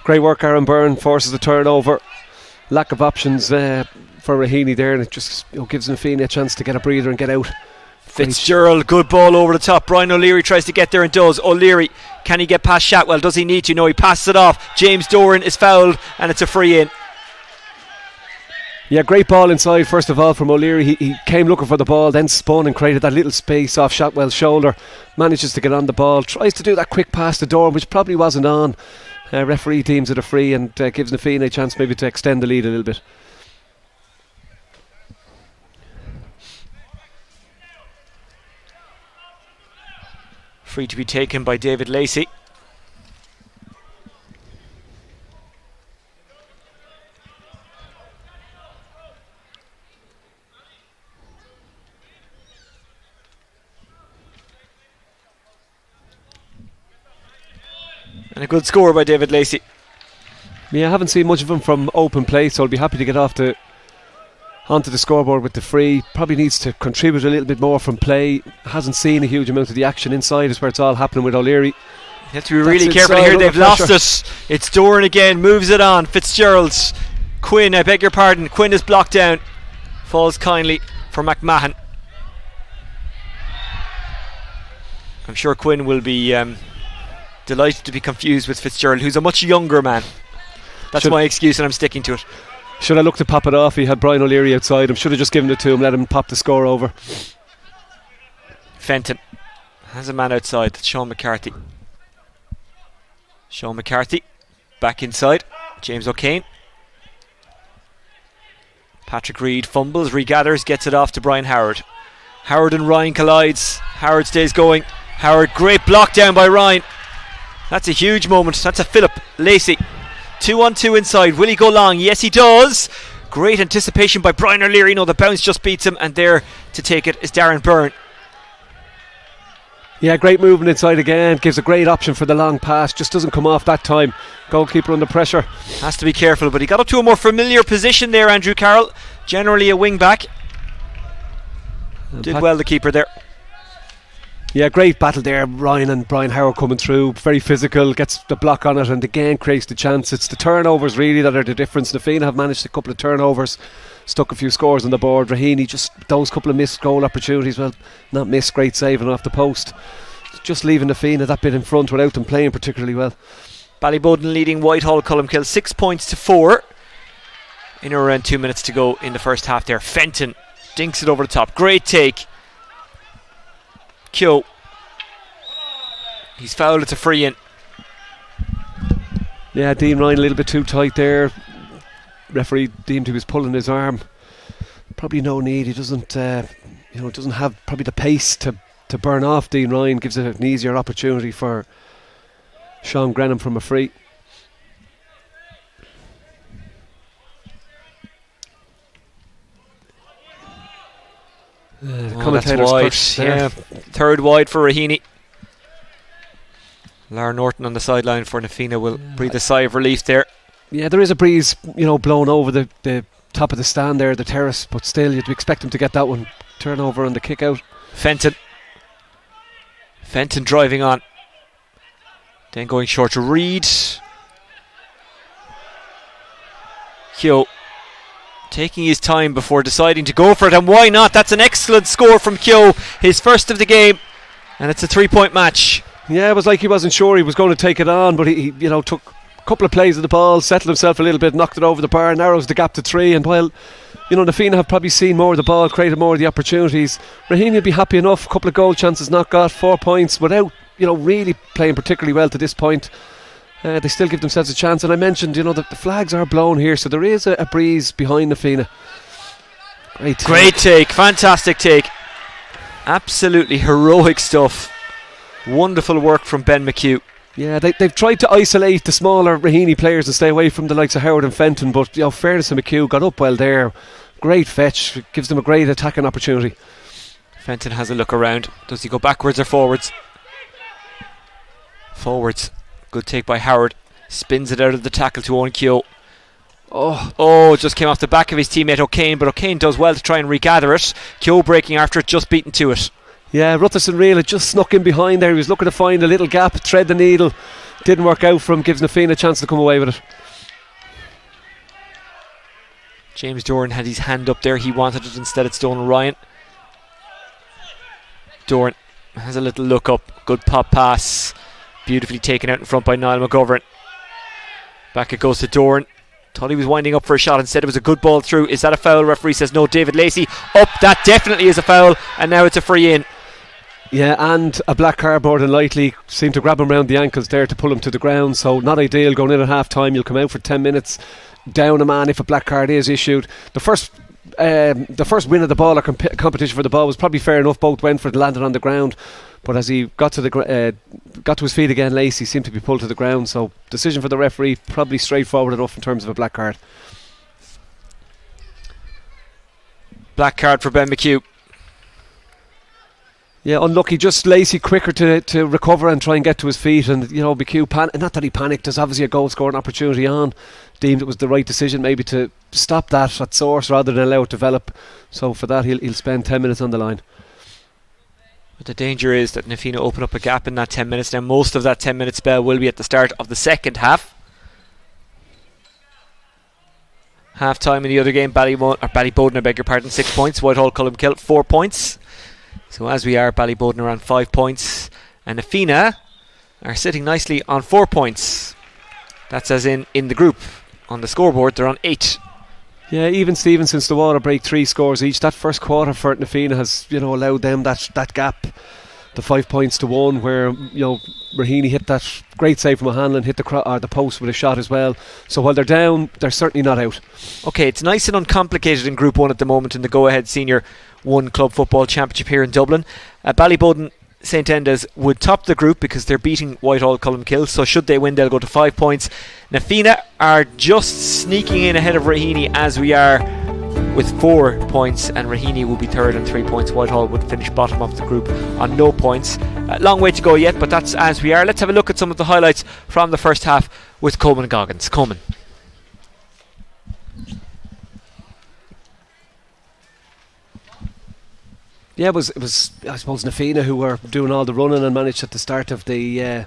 Great work, Aaron Byrne forces the turnover. Lack of options for Raheny there, and it just gives Na Fianna a chance to get a breather and get out. Fitzgerald, good ball over the top. Brian O'Leary tries to get there and does. O'Leary, can he get past Shatwell? Does he need to? No, he passes it off. James Doran is fouled and it's a free in. Yeah, great ball inside first of all from O'Leary. He came looking for the ball, then spun and created that little space off Shatwell's shoulder. Manages to get on the ball, tries to do that quick pass to Doran, which probably wasn't on. Referee deems it a free and gives Na Fianna a chance maybe to extend the lead a little bit. Free to be taken by David Lacey. And a good score by David Lacey. Yeah, I haven't seen much of him from open play, so I'll be happy to get onto the scoreboard with the free. Probably needs to contribute a little bit more from play. Hasn't seen a huge amount of the action inside, is where it's all happening with O'Leary. You have to be really careful here. They've lost it. It's Doran again, moves it on. Fitzgerald. Quinn, I beg your pardon. Quinn is blocked down. Falls kindly for McMahon. I'm sure Quinn will be delighted to be confused with Fitzgerald, who's a much younger man. That's my excuse and I'm sticking to it. Should I look to pop it off? He had Brian O'Leary outside him. Should have just given it to him, let him pop the score over. Fenton has a man outside. That's Sean McCarthy. Sean McCarthy back inside. James O'Kane. Patrick Reid fumbles, regathers, gets it off to Brian Howard. Howard and Ryan collides. Howard stays going. Howard, great block down by Ryan. That's a huge moment. That's a Philip Lacey. 2-on-2 inside. Will he go long? Yes, he does. Great anticipation by Brian O'Leary. No, the bounce just beats him, and there to take it is Darren Byrne. Yeah, great movement inside again. Gives a great option for the long pass. Just doesn't come off that time. Goalkeeper under pressure. Has to be careful, but he got up to a more familiar position there, Andrew Carroll. Generally a wing back. Did well, the keeper there. Yeah, great battle there. Ryan and Brian Howard coming through. Very physical. Gets the block on it and again creates the chance. It's the turnovers really that are the difference. Na Fianna have managed a couple of turnovers. Stuck a few scores on the board. Raheny, just those couple of missed goal opportunities. Well, not missed, great saving off the post. Just leaving Na Fianna that bit in front without them playing particularly well. Ballyboden leading Whitehall Cullimkill 6 points to 4. In around 2 minutes to go in the first half there. Fenton dinks it over the top. Great take. Keogh. He's fouled, it's a free in. Yeah, Dean Ryan a little bit too tight there. Referee deemed he was pulling his arm. Probably no need. He doesn't doesn't have probably the pace to burn off Dean Ryan. Gives it an easier opportunity for Sean Grenham from a free. That's wide. Yeah, third wide for Raheny. Lara Norton on the sideline for Na Fianna will breathe a sigh of relief there. Yeah, there is a breeze, blowing over the top of the stand there, the terrace, but still you'd expect him to get that one. Turnover on the kick out. Fenton driving on. Then going short to Reid. Keogh taking his time before deciding to go for it, and why not? That's an excellent score from Keogh, his first of the game, and it's a 3-point match. Yeah, it was like he wasn't sure he was going to take it on, but he took a couple of plays of the ball, settled himself a little bit, knocked it over the bar, narrows the gap to 3, and while Na Fianna have probably seen more of the ball, created more of the opportunities, Raheny will be happy enough. A couple of goal chances not got, 4 points without really playing particularly well to this point. They still give themselves a chance, and I mentioned that the flags are blown here, so there is a breeze behind Na Fianna. Great take, fantastic take, absolutely heroic stuff. Wonderful work from Ben McHugh. Yeah, they've tried to isolate the smaller Raheny players and stay away from the likes of Howard and Fenton, but fairness to McHugh, got up well there. Great fetch, gives them a great attacking opportunity. Fenton has a look around. Does he go backwards or forwards? Forwards. Good take by Howard. Spins it out of the tackle to Owen Keogh. Oh, just came off the back of his teammate O'Kane, but O'Kane does well to try and regather it. Keogh breaking after it, just beaten to it. Yeah, Rutherson Reel had just snuck in behind there. He was looking to find a little gap, thread the needle. Didn't work out for him, gives Na Fianna a chance to come away with it. James Doran had his hand up there. He wanted it. Instead it's Donal Ryan. Doran has a little look up. Good pop pass. Beautifully taken out in front by Niall McGovern. Back it goes to Doran. Thought he was winding up for a shot. Instead it was a good ball through. Is that a foul? Referee says no. David Lacey up. That definitely is a foul. And now it's a free in. Yeah, and a black card more than likely. Seemed to grab him round the ankles there to pull him to the ground. So not ideal going in at half time. You'll come out for 10 minutes. Down a man if a black card is issued. The first win of the ball or competition for the ball was probably fair enough. Both went for it, landed on the ground, but as he got to his feet again, Lacey seemed to be pulled to the ground. So decision for the referee probably straightforward enough in terms of a black card. Black card for Ben McHugh. Yeah, unlucky. Just Lacey quicker to recover and try and get to his feet. And, you know, McHugh, not that he panicked, there's obviously a goal scoring opportunity on. Deemed it was the right decision maybe to stop that at source rather than allow it to develop. So for that, he'll spend 10 minutes on the line. But the danger is that Na Fianna open up a gap in that 10 minutes. Now, most of that 10-minute spell will be at the start of the second half. Half time in the other game, Ballyboden, I beg your pardon, 6 points. Whitehall, Cullimkill, 4 points. So as we are, Ballyboden around 5 points. And Na Fianna are sitting nicely on 4 points. That's as in the group. On the scoreboard, they're on 8. Yeah, even Stephen since the water break, 3 scores each. That first quarter for Na Fianna has, you know, allowed them that gap, the 5 points to 1, where, you know, Raheny hit that great save from O'Hanlon, hit the post with a shot as well. So while they're down, they're certainly not out. Okay, it's nice and uncomplicated in Group 1 at the moment in the Go Ahead Senior 1 Club Football Championship here in Dublin. Ballyboden St Enda's would top the group because they're beating Whitehall Cullimkill, so should they win they'll go to 5 points. Na Fianna are just sneaking in ahead of Raheny as we are with 4 points, and Raheny will be third on 3 points. Whitehall would finish bottom of the group on no points. Long way to go yet, but that's as we are. Let's have a look at some of the highlights from the first half with Coleman Goggins. Coleman. Yeah, it was I suppose Na Fianna who were doing all the running and managed at the start of the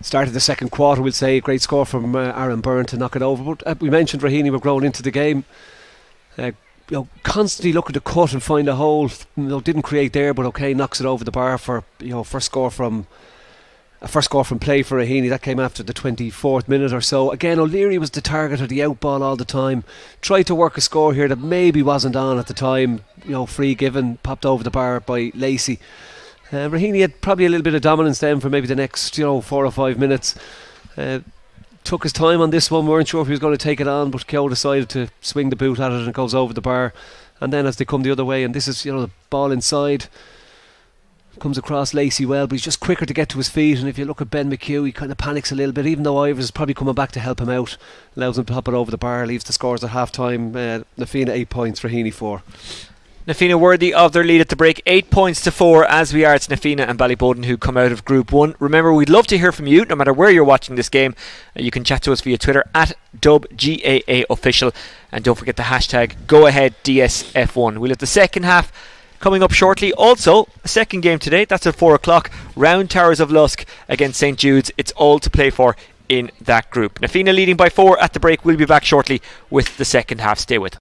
second quarter, we'll say. A great score from Aaron Byrne to knock it over. But we mentioned Raheny were growing into the game, constantly looking to cut and find a hole. Didn't create there, but okay, knocks it over the bar for first score from play for Raheny. That came after the 24th minute or so. Again, O'Leary was the target of the out ball all the time. Tried to work a score here that maybe wasn't on at the time. Free given, popped over the bar by Lacey. Raheny had probably a little bit of dominance then for maybe the next 4 or 5 minutes. Took his time on this one. Weren't sure if he was going to take it on, but Keogh decided to swing the boot at it and it goes over the bar. And then as they come the other way, and this is the ball inside, comes across Lacey well, but he's just quicker to get to his feet. And if you look at Ben McHugh, he kind of panics a little bit, even though Ivers is probably coming back to help him out. Allows him to pop it over the bar, leaves the scores at half time. Na Fianna 8 points, Raheny 4. Na Fianna worthy of their lead at the break, 8 points to 4 as we are. It's Na Fianna and Ballyboden who come out of Group 1. Remember, we'd love to hear from you no matter where you're watching this game. You can chat to us via Twitter at DubGAAOfficial, and don't forget the hashtag GoAheadDSF1. We'll have the second half coming up shortly. Also, a second game today, that's at 4 o'clock. Round Towers of Lusk against St Jude's. It's all to play for in that group. Na Fianna leading by 4 at the break. We'll be back shortly with the second half. Stay with us.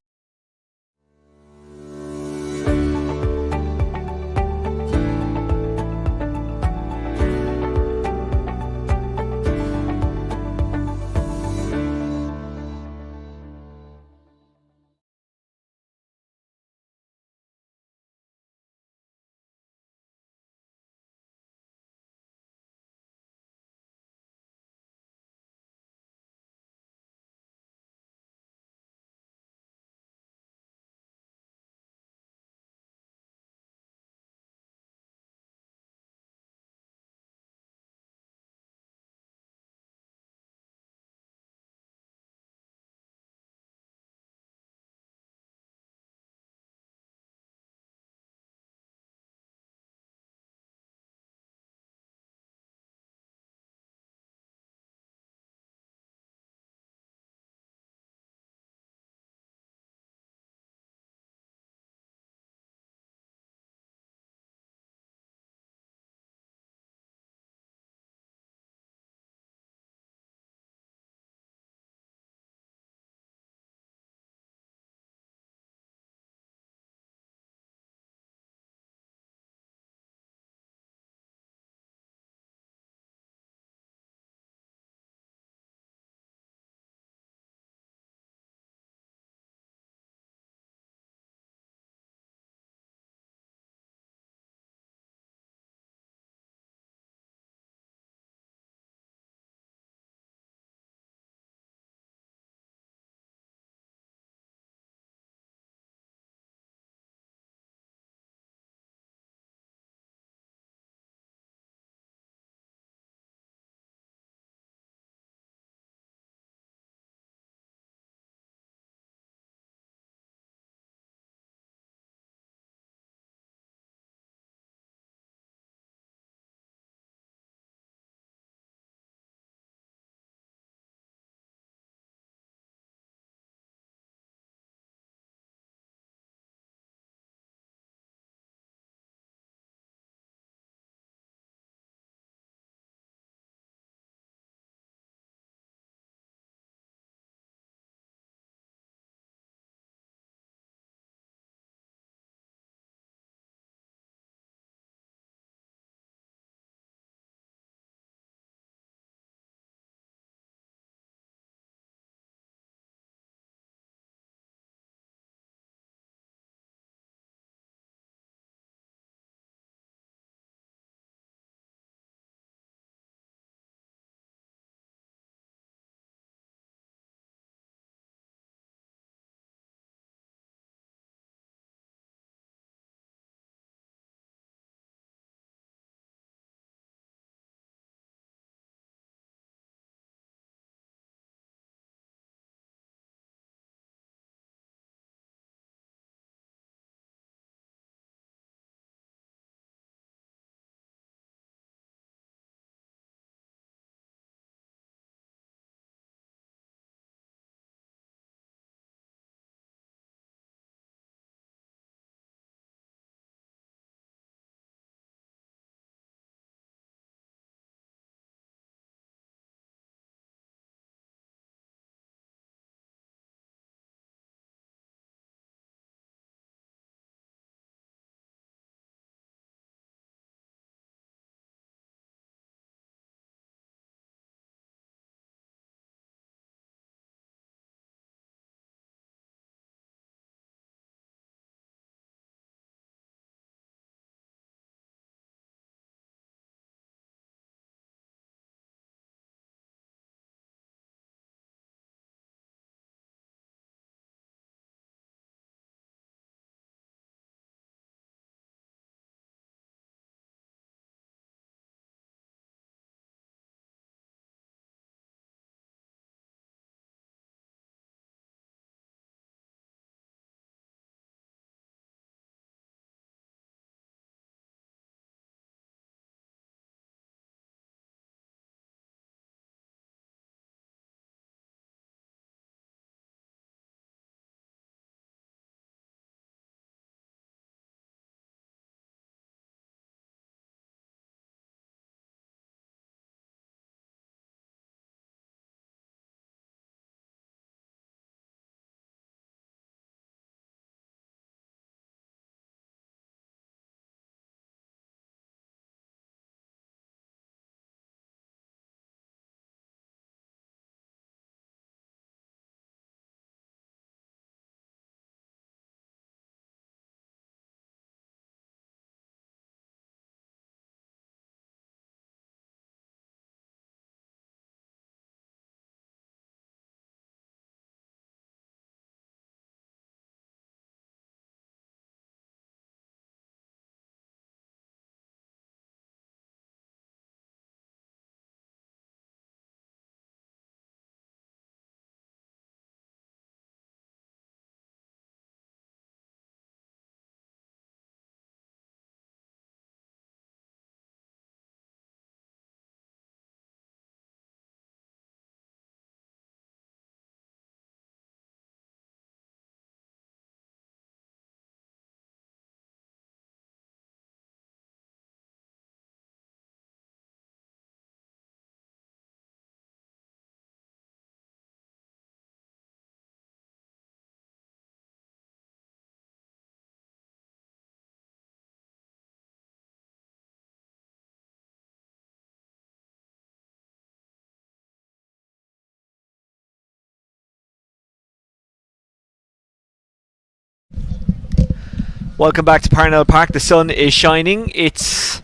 Welcome back to Parnell Park. The sun is shining. It's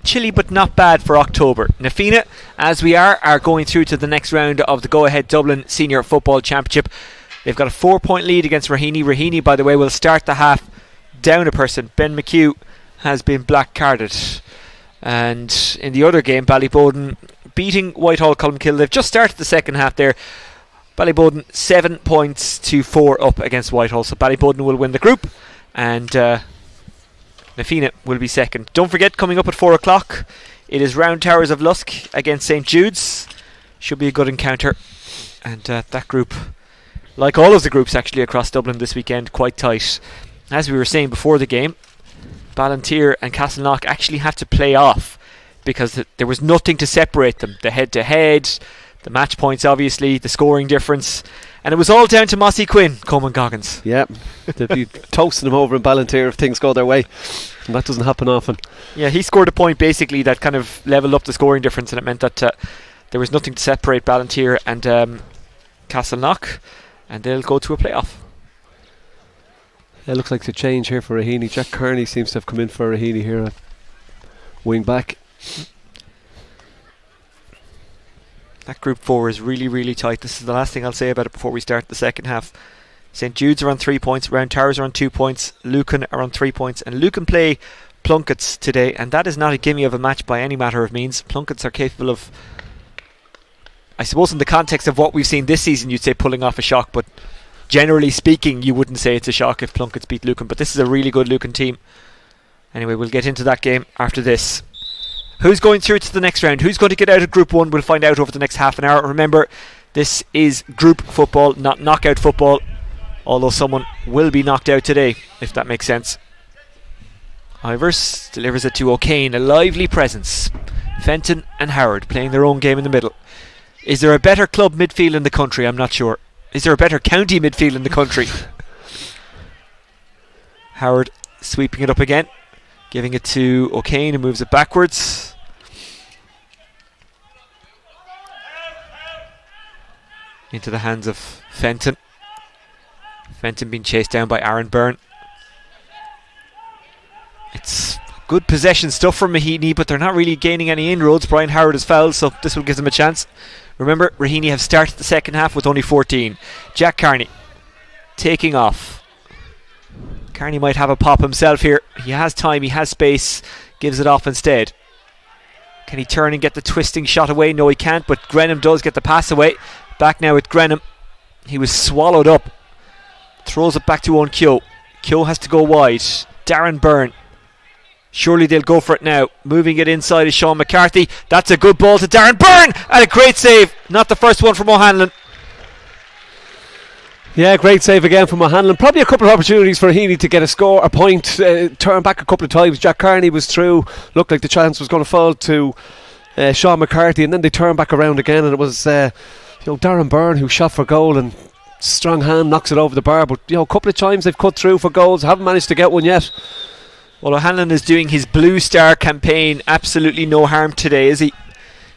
chilly but not bad for October. Na Fianna, as we are going through to the next round of the Go Ahead Dublin Senior Football Championship. They've got a 4-point lead against Raheny. Raheny, by the way, will start the half down a person. Ben McHugh has been black carded. And in the other game, Ballyboden beating Whitehall Colmkill. They've just started the second half there. Ballyboden 7 points to 4 up against Whitehall. So Ballyboden will win the group. And Na Fianna will be second. Don't forget, coming up at 4 o'clock, it is Round Towers of Lusk against St Jude's. Should be a good encounter. And that group, like all of the groups actually across Dublin this weekend, quite tight. As we were saying before the game, Ballantyre and Castleknock actually had to play off because there was nothing to separate them. The head-to-head, the match points obviously, the scoring difference. And it was all down to Mossy Quinn, Coleman Goggins. Yeah, they'd be toasting them over in Ballantyre if things go their way. And that doesn't happen often. Yeah, he scored a point basically that kind of levelled up the scoring difference, and it meant that there was nothing to separate Ballantyre and Castleknock, and they'll go to a playoff. It looks like it's a change here for Raheny. Jack Kearney seems to have come in for Raheny here at wing back. That group 4 is really, really tight. This is the last thing I'll say about it before we start the second half. St Jude's are on 3 points, Round Towers are on 2 points, Lucan are on 3 points, and Lucan play Plunkets today, and that is not a gimme of a match by any matter of means. Plunkets are capable of, I suppose in the context of what we've seen this season, you'd say pulling off a shock, but generally speaking, you wouldn't say it's a shock if Plunkets beat Lucan, but this is a really good Lucan team. Anyway, we'll get into that game after this. Who's going through to the next round? Who's going to get out of Group 1? We'll find out over the next half an hour. Remember, this is group football, not knockout football, although someone will be knocked out today, if that makes sense. Ivers delivers it to O'Kane, a lively presence. Fenton and Howard playing their own game in the middle. Is there a better club midfield in the country? I'm not sure. Is there a better county midfield in the country? Howard sweeping it up again, giving it to O'Kane, who moves it backwards. Into the hands of Fenton. Fenton being chased down by Aaron Byrne. It's good possession stuff from Raheny, but they're not really gaining any inroads. Brian Howard has fouled, so this will give them a chance. Remember, Raheny have started the second half with only 14. Jack Kearney taking off. Kearney might have a pop himself here. He has time, he has space. Gives it off instead. Can he turn and get the twisting shot away? No, he can't, but Grenham does get the pass away. Back now with Grenham. He was swallowed up. Throws it back to Owen Keogh. Keogh has to go wide. Darren Byrne. Surely they'll go for it now. Moving it inside is Sean McCarthy. That's a good ball to Darren Byrne, and a great save. Not the first one from O'Hanlon. Yeah, great save again from O'Hanlon. Probably a couple of opportunities for Heaney to get a point. Turn back a couple of times. Jack Kearney was through. Looked like the chance was going to fall to Sean McCarthy, and then they turned back around again, and it was Darren Byrne who shot for goal, and strong hand knocks it over the bar. But a couple of times they've cut through for goals, haven't managed to get one yet. Well, O'Hanlon is doing his Blue Star campaign absolutely no harm today, is he?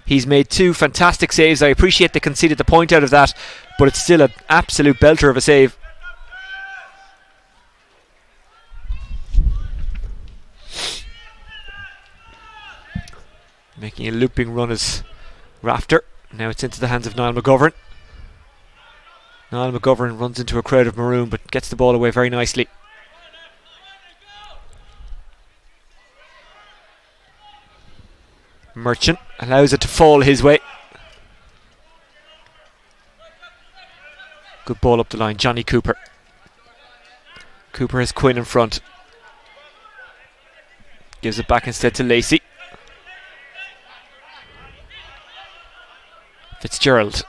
He's made 2 fantastic saves. I appreciate they conceded the point out of that, but it's still an absolute belter of a save. Making a looping run is Rafter. Now it's into the hands of Niall McGovern. Niall McGovern runs into a crowd of maroon, but gets the ball away very nicely. Merchant allows it to fall his way. Good ball up the line, Johnny Cooper. Cooper has Quinn in front. Gives it back instead to Lacey. Fitzgerald.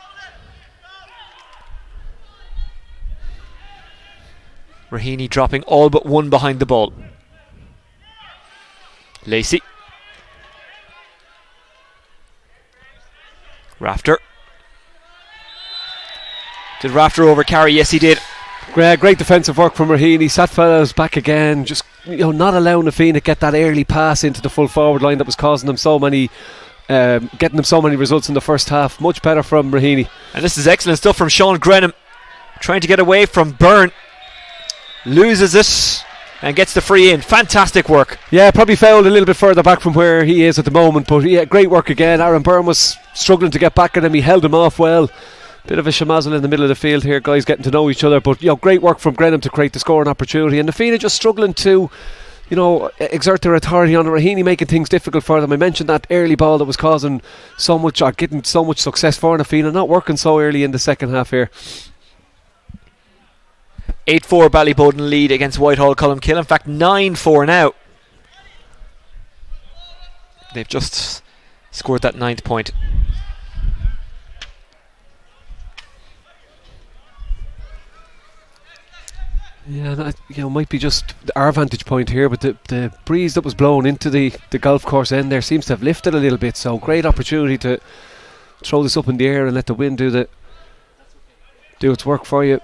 Raheny dropping all but one behind the ball. Lacey. Rafter. Did Rafter overcarry? Yes, he did. Great defensive work from Raheny. Satfellows back again, just not allowing Na Fianna to get that early pass into the full forward line that was causing them so many, getting them so many results in the first half. Much better from Raheny. And this is excellent stuff from Sean Grenham, trying to get away from Byrne. Loses it. and gets the free in. Fantastic work. Yeah, probably fouled a little bit further back from where he is at the moment, but yeah, great work again. Aaron Byrne was struggling to get back at him. He held him off well. Bit of a shamazzle in the middle of the field here, guys getting to know each other, but great work from Grenham to create the scoring opportunity, and Na Fianna just struggling to exert their authority on Raheny, making things difficult for them. I mentioned that early ball that was causing so much, or getting so much success for Na Fianna, not working so early in the second half here. 8-4 Ballyboden lead against Whitehall Columkill. In fact, 9-4 now. They've just scored that 9th point. Yeah, that might be just our vantage point here, but the breeze that was blown into the golf course end there seems to have lifted a little bit, so great opportunity to throw this up in the air and let the wind do its work for you.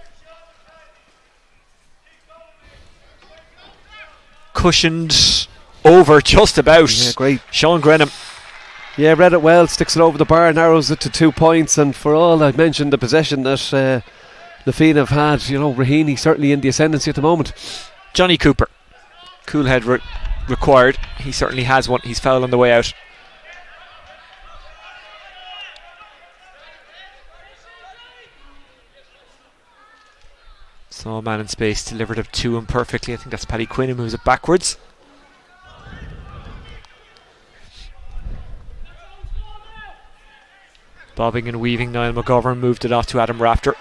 Cushioned over just about. Yeah, great. Sean Grenham. Yeah, read it well, sticks it over the bar, narrows it to 2 points, and for all I mentioned the possession that Na Fianna have had, Raheny certainly in the ascendancy at the moment. Johnny Cooper. Cool head required. He certainly has one. He's foul on the way out. Saw a man in space, delivered it to him perfectly. I think that's Paddy Quinn who moves it backwards. Bobbing and weaving, Niall McGovern moved it off to Adam Rafter.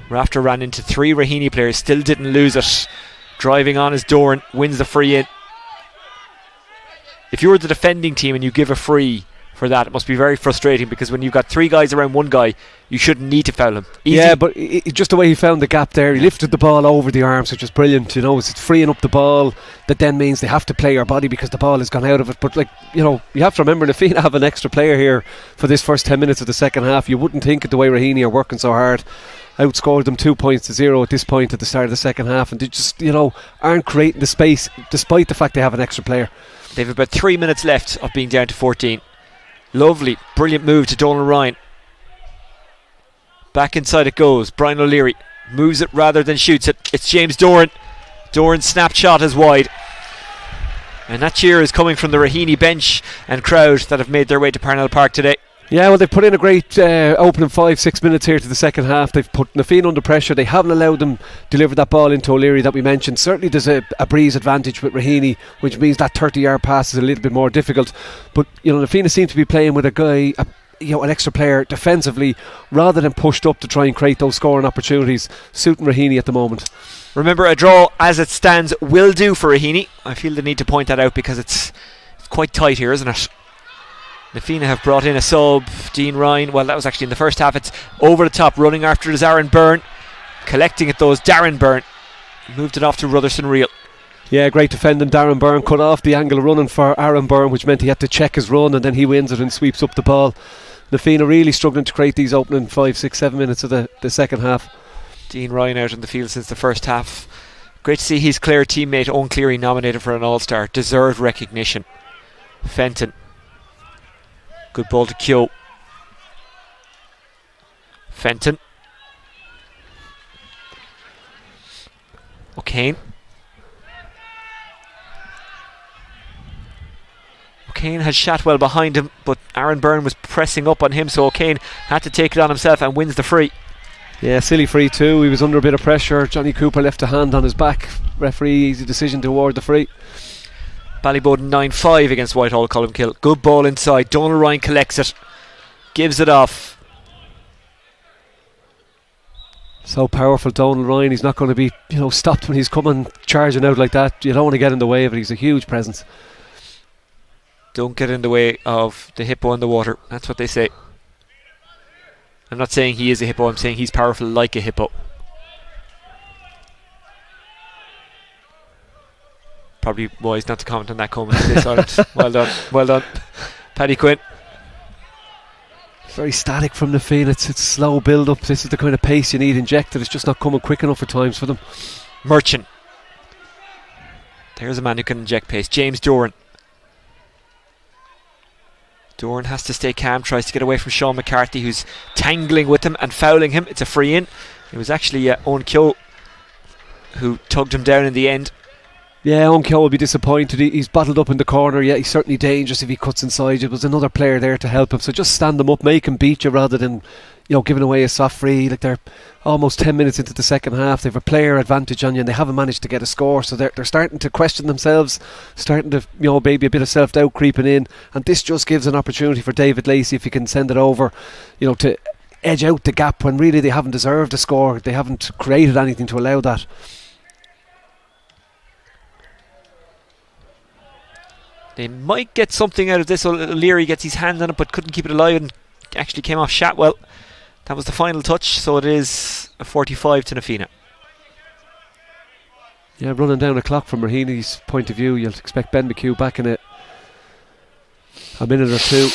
Rafter ran into 3 Raheny players, still didn't lose it. Driving on is Doran, wins the free in. If you're the defending team and you give a free for that, it must be very frustrating, because when you've got 3 guys around one guy, you shouldn't need to foul him. Easy. Yeah, but just the way he found the gap there, he lifted the ball over the arms, which is brilliant. It's freeing up the ball. That then means they have to play your body because the ball has gone out of it. But you have to remember, Na Fianna have an extra player here for this first 10 minutes of the second half. You wouldn't think it the way Raheny are working so hard. Outscored them 2-0 at this point at the start of the second half, and they just aren't creating the space despite the fact they have an extra player. They've about 3 minutes left of being down to 14. Lovely, brilliant move to Donald Ryan. Back inside it goes. Brian O'Leary moves it rather than shoots it. It's James Doran. Doran's snapshot is wide. And that cheer is coming from the Raheny bench and crowd that have made their way to Parnell Park today. Yeah, well, they've put in a great opening 5-6 minutes here to the second half. They've put Na Fianna under pressure. They haven't allowed them deliver that ball into O'Leary that we mentioned. Certainly there's a breeze advantage with Raheny, which means that 30-yard pass is a little bit more difficult. But Na Fianna seem to be playing with a guy, an extra player defensively, rather than pushed up to try and create those scoring opportunities, suiting Raheny at the moment. Remember, a draw as it stands will do for Raheny. I feel the need to point that out because it's quite tight here, isn't it? Na Fianna have brought in a sub, Dean Ryan. Well, that was actually in the first half. It's over the top, running after it is Aaron Byrne. Collecting it though is Darren Byrne. Moved it off to Rutherson Reel. Yeah, great defending. Darren Byrne cut off the angle running for Aaron Byrne, which meant he had to check his run, and then he wins it and sweeps up the ball. Na Fianna really struggling to create these opening 5, 6, 7 minutes of the second half. Dean Ryan out in the field since the first half. Great to see his Clare teammate Owen Cleary nominated for an All-Star. Deserved recognition. Fenton. Good ball to Keogh. Fenton. O'Kane. O'Kane had Shotwell behind him, but Aaron Byrne was pressing up on him, so O'Kane had to take it on himself and wins the free. Yeah, silly free too. He was under a bit of pressure. Johnny Cooper left a hand on his back. Referee, easy decision to award the free. Ballyboden 9-5 against Whitehall Columkill. Good ball inside. Donald Ryan collects it. Gives it off. So powerful, Donald Ryan. He's not going to be stopped when he's coming charging out like that. You don't want to get in the way of it. He's a huge presence. Don't get in the way of the hippo in the water. That's what they say. I'm not saying he is a hippo. I'm saying he's powerful like a hippo. Probably wise not to comment on that comment. Well done. Well done. Paddy Quinn. Very static from Na Fianna. It's slow build up. This is the kind of pace you need injected. It's just not coming quick enough at times for them. Merchant. There's a man who can inject pace. James Doran. Doran has to stay calm, tries to get away from Sean McCarthy, who's tangling with him and fouling him. It's a free in. It was actually Owen Keogh who tugged him down in the end. Yeah, Onkyo will be disappointed. He's battled up in the corner. Yeah, he's certainly dangerous if he cuts inside. It was another player there to help him. So just stand them up, make him beat you rather than, giving away a soft free. Like, they're almost 10 minutes into the second half. They have a player advantage on you and they haven't managed to get a score. So they're starting to question themselves, starting to, maybe a bit of self-doubt creeping in. And this just gives an opportunity for David Lacey, if he can send it over, to edge out the gap when really they haven't deserved a score. They haven't created anything to allow that. They might get something out of this. O'Leary gets his hand on it but couldn't keep it alive and actually came off Shatwell. That was the final touch, so it is a 45 to Na Fianna. Yeah, running down the clock from Raheny's point of view. You'll expect Ben McHugh back in a minute or two.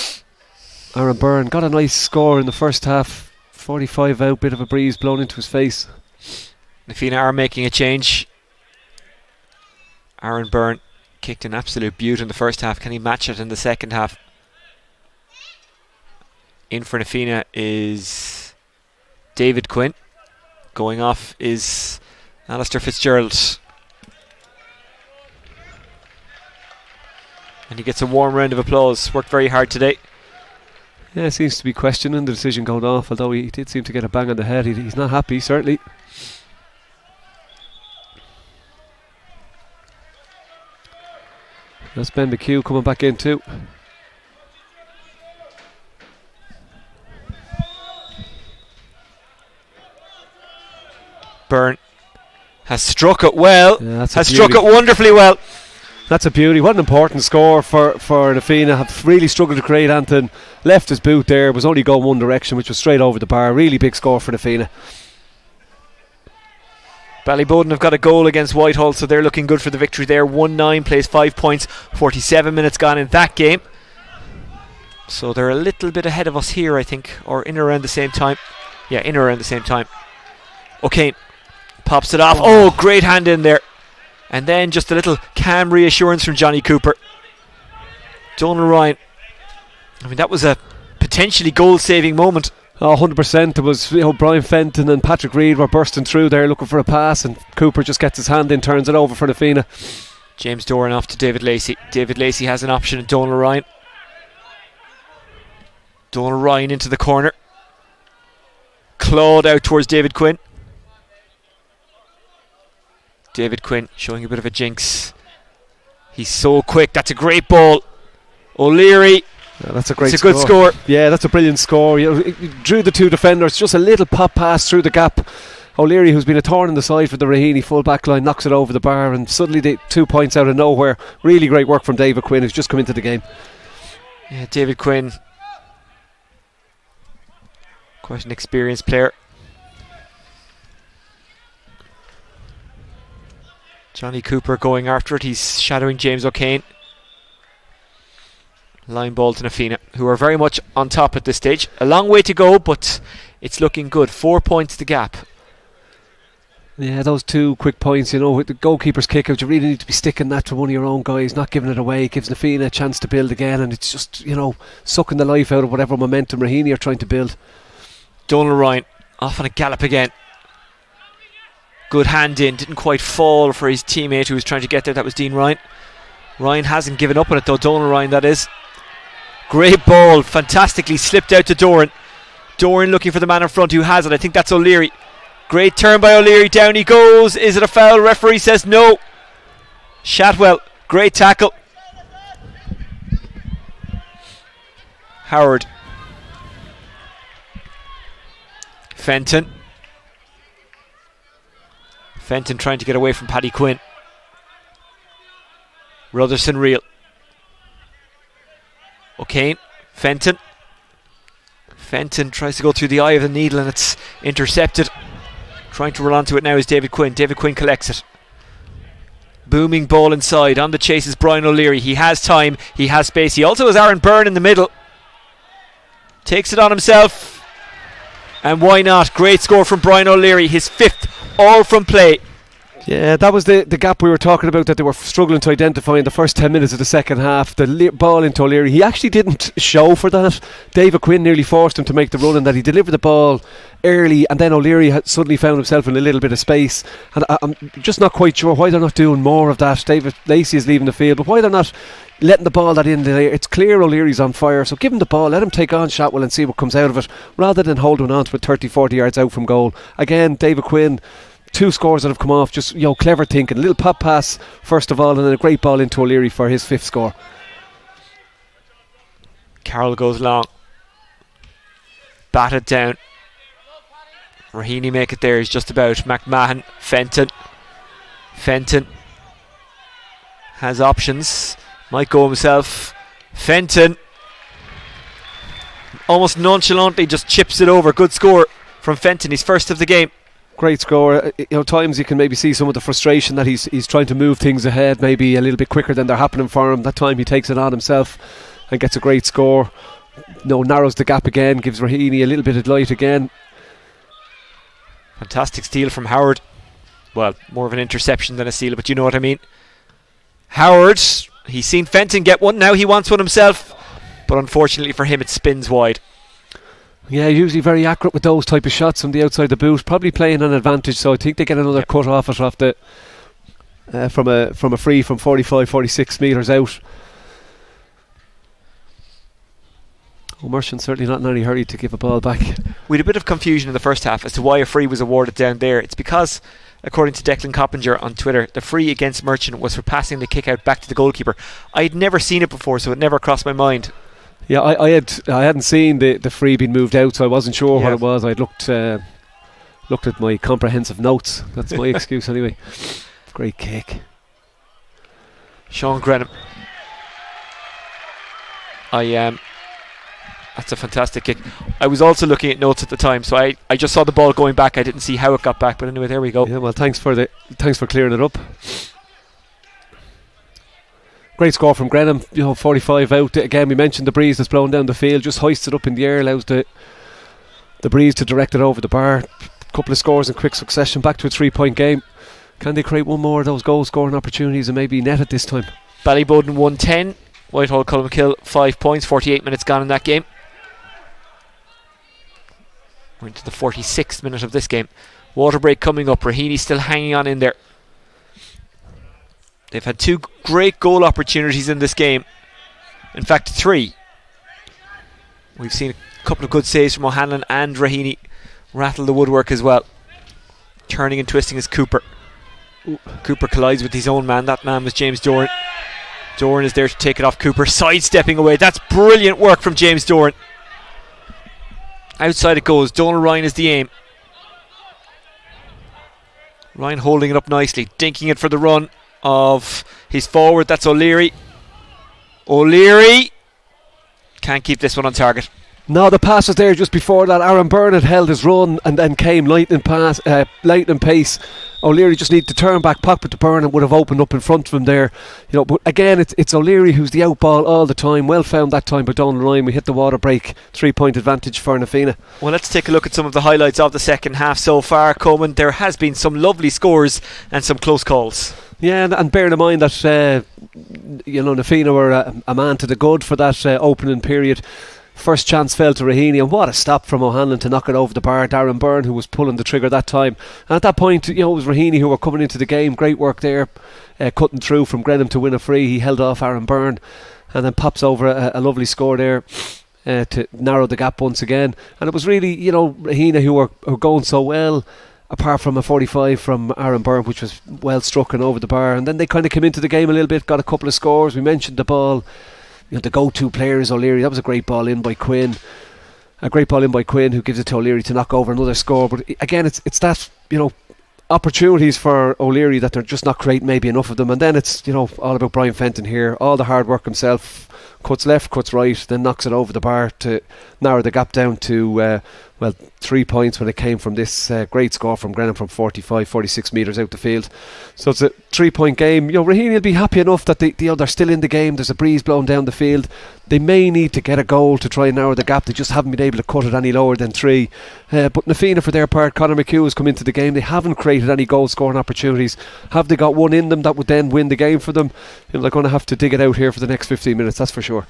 Aaron Byrne got a nice score in the first half. 45 out, bit of a breeze blown into his face. Na Fianna are making a change. Aaron Byrne kicked an absolute beaut in the first half. Can he match it in the second half? In for Na Fianna is David Quinn. Going off is Alistair Fitzgerald. And he gets a warm round of applause. Worked very hard today. Yeah, seems to be questioning the decision going off, although he did seem to get a bang on the head. He's not happy, certainly. That's Ben McHugh coming back in too. Byrne has struck it well. Yeah, has struck it wonderfully well. That's a beauty. What an important score for Na Fianna. Have really struggled to create anything. Left his boot there. Was only going one direction, which was straight over the bar. Really big score for Na Fianna. Ballyboden have got a goal against Whitehall, so they're looking good for the victory there. 1-9, plays 5 points, 47 minutes gone in that game. So they're a little bit ahead of us here, I think, or in around the same time. Yeah, in around the same time. O'Kane pops it off. Oh, great hand in there. And then just a little calm reassurance from Johnny Cooper. Donal Ryan. I mean, that was a potentially goal-saving moment. Oh, 100%. It was, Brian Fenton and Patrick Reid were bursting through there looking for a pass, and Cooper just gets his hand in, turns it over for Na Fianna. James Doran off to David Lacey. David Lacey has an option at Donal Ryan. Donal Ryan into the corner. Clawed out towards David Quinn. David Quinn showing a bit of a jinx. He's so quick. That's a great ball. O'Leary. Yeah, that's a great score. It's a good score. Yeah, that's a brilliant score. He drew the two defenders. Just a little pop pass through the gap. O'Leary, who's been a thorn in the side for the Raheny full back line, knocks it over the bar, and suddenly they 2 points out of nowhere. Really great work from David Quinn, who's just come into the game. Yeah, David Quinn, quite an experienced player. Johnny Cooper going after it. He's shadowing James O'Kane. Line ball to Na Fianna, who are very much on top at this stage. A long way to go, but it's looking good. 4 points the gap. Yeah, those 2 quick points, with the goalkeeper's kick out, you really need to be sticking that to one of your own guys, not giving it away. It gives Na Fianna a chance to build again, and it's just, sucking the life out of whatever momentum Raheny are trying to build. Donal Ryan off on a gallop again. Good hand in, didn't quite fall for his teammate who was trying to get there. That was Dean Ryan. Ryan hasn't given up on it though, Donal Ryan that is. Great ball, fantastically slipped out to Doran. Doran looking for the man in front who has it. I think that's O'Leary. Great turn by O'Leary, down he goes. Is it a foul? Referee says no. Shatwell, great tackle. Howard. Fenton trying to get away from Paddy Quinn. Rutherson Reel. O'Kane. Fenton tries to go through the eye of the needle and it's intercepted. Trying to roll onto it now is David Quinn. David Quinn collects it. Booming ball inside. On the chase is Brian O'Leary. He has time. He has space. He also has Aaron Byrne in the middle. Takes it on himself. And why not? Great score from Brian O'Leary. His 5th all from play. Yeah, that was the gap we were talking about that they were struggling to identify in the first 10 minutes of the second half. The ball into O'Leary, he actually didn't show for that. David Quinn nearly forced him to make the run, and that he delivered the ball early, and then O'Leary had suddenly found himself in a little bit of space. And I'm just not quite sure why they're not doing more of that. David Lacey is leaving the field, but why they're not letting the ball that in there. It's clear O'Leary's on fire, so give him the ball, let him take on Shotwell and see what comes out of it, rather than holding on to it 30-40 yards out from goal. Again, David Quinn, 2 scores that have come off, just clever thinking, a little pop pass first of all, and then a great ball into O'Leary for his 5th score. Carroll goes long, batted down. Raheny make it there. He's just about. McMahon, Fenton has options, might go himself. Fenton almost nonchalantly just chips it over. Good score from Fenton, his first of the game. Great score. Times you can maybe see some of the frustration that he's trying to move things ahead, maybe a little bit quicker than they're happening for him. That time he takes it on himself and gets a great score. Narrows the gap again, gives Raheny a little bit of light again. Fantastic steal from Howard. Well, more of an interception than a steal, but you know what I mean. Howard, he's seen Fenton get one, now he wants one himself, but unfortunately for him it spins wide. Yeah, usually very accurate with those type of shots from the outside the boot, probably playing an advantage, so I think they get another cut off it off the from a free from 45-46 metres out. Merchant certainly not in any hurry to give a ball back. We had a bit of confusion in the first half as to why a free was awarded down there. It's because, according to Declan Coppinger on Twitter, the free against Merchant was for passing the kick out back to the goalkeeper. I had never seen it before, so it never crossed my mind. Yeah, I hadn't seen the free being moved out, so I wasn't sure what it was. I'd looked at my comprehensive notes. That's my excuse anyway. Great kick. Sean Grenham. That's a fantastic kick. I was also looking at notes at the time, so I just saw the ball going back. I didn't see how it got back, but anyway, there we go. Yeah, well, thanks for clearing it up. Great score from Grenham, 45 out. Again, we mentioned the breeze that's blowing down the field, just hoists it up in the air, allows the breeze to direct it over the bar. Couple of scores in quick succession, back to a 3-point game. Can they create one more of those goal scoring opportunities and maybe net it this time? Ballyboden 110, Whitehall Culmkill 5 points, 48 minutes gone in that game. We're into the 46th minute of this game. Water break coming up. Raheny still hanging on in there. They've had 2 great goal opportunities in this game. In fact, 3. We've seen a couple of good saves from O'Hanlon, and Raheny rattle the woodwork as well. Turning and twisting is Cooper. Cooper collides with his own man. That man was James Doran. Doran is there to take it off Cooper, sidestepping away. That's brilliant work from James Doran. Outside it goes. Donal Ryan is the aim. Ryan holding it up nicely, dinking it for the run of his forward. That's O'Leary. O'Leary can't keep this one on target. No, the pass was there just before that. Aaron Byrne had held his run and then came lightning pace. O'Leary just needed to turn back, pop it to Byrne, and would have opened up in front of him there. But again, it's O'Leary who's the out ball all the time. Well found that time by Donal Ryan. We hit the water break. 3-point advantage for Na Fianna. Well, let's take a look at some of the highlights of the second half so far, Coleman. There has been some lovely scores and some close calls. Yeah, and bearing in mind that Na Fianna were a man to the good for that opening period. First chance fell to Raheny, and what a stop from O'Hanlon to knock it over the bar. Darren Byrne, who was pulling the trigger that time. And at that point, it was Raheny who were coming into the game. Great work there, cutting through from Grenham to win a free. He held off Aaron Byrne and then pops over a lovely score there to narrow the gap once again. And it was really, Raheny who were going so well, apart from a 45 from Aaron Byrne, which was well struck and over the bar. And then they kind of came into the game a little bit, got a couple of scores. We mentioned the ball. The go-to player is O'Leary. That was a great ball in by Quinn. A great ball in by Quinn, who gives it to O'Leary to knock over another score. But again, it's that, opportunities for O'Leary that they're just not creating maybe enough of them. And then it's, all about Brian Fenton here. All the hard work himself. Cuts left, cuts right, then knocks it over the bar to narrow the gap down to well, 3 points when it came from this great score from Grennan from 46 metres out the field. So it's a 3-point game. Raheny will be happy enough that they're still in the game. There's a breeze blowing down the field. They may need to get a goal to try and narrow the gap. They just haven't been able to cut it any lower than 3. But Na Fianna, for their part, Conor McHugh has come into the game. They haven't created any goal scoring opportunities. Have they got one in them that would then win the game for them? They're going to have to dig it out here for the next 15 minutes, that's for sure.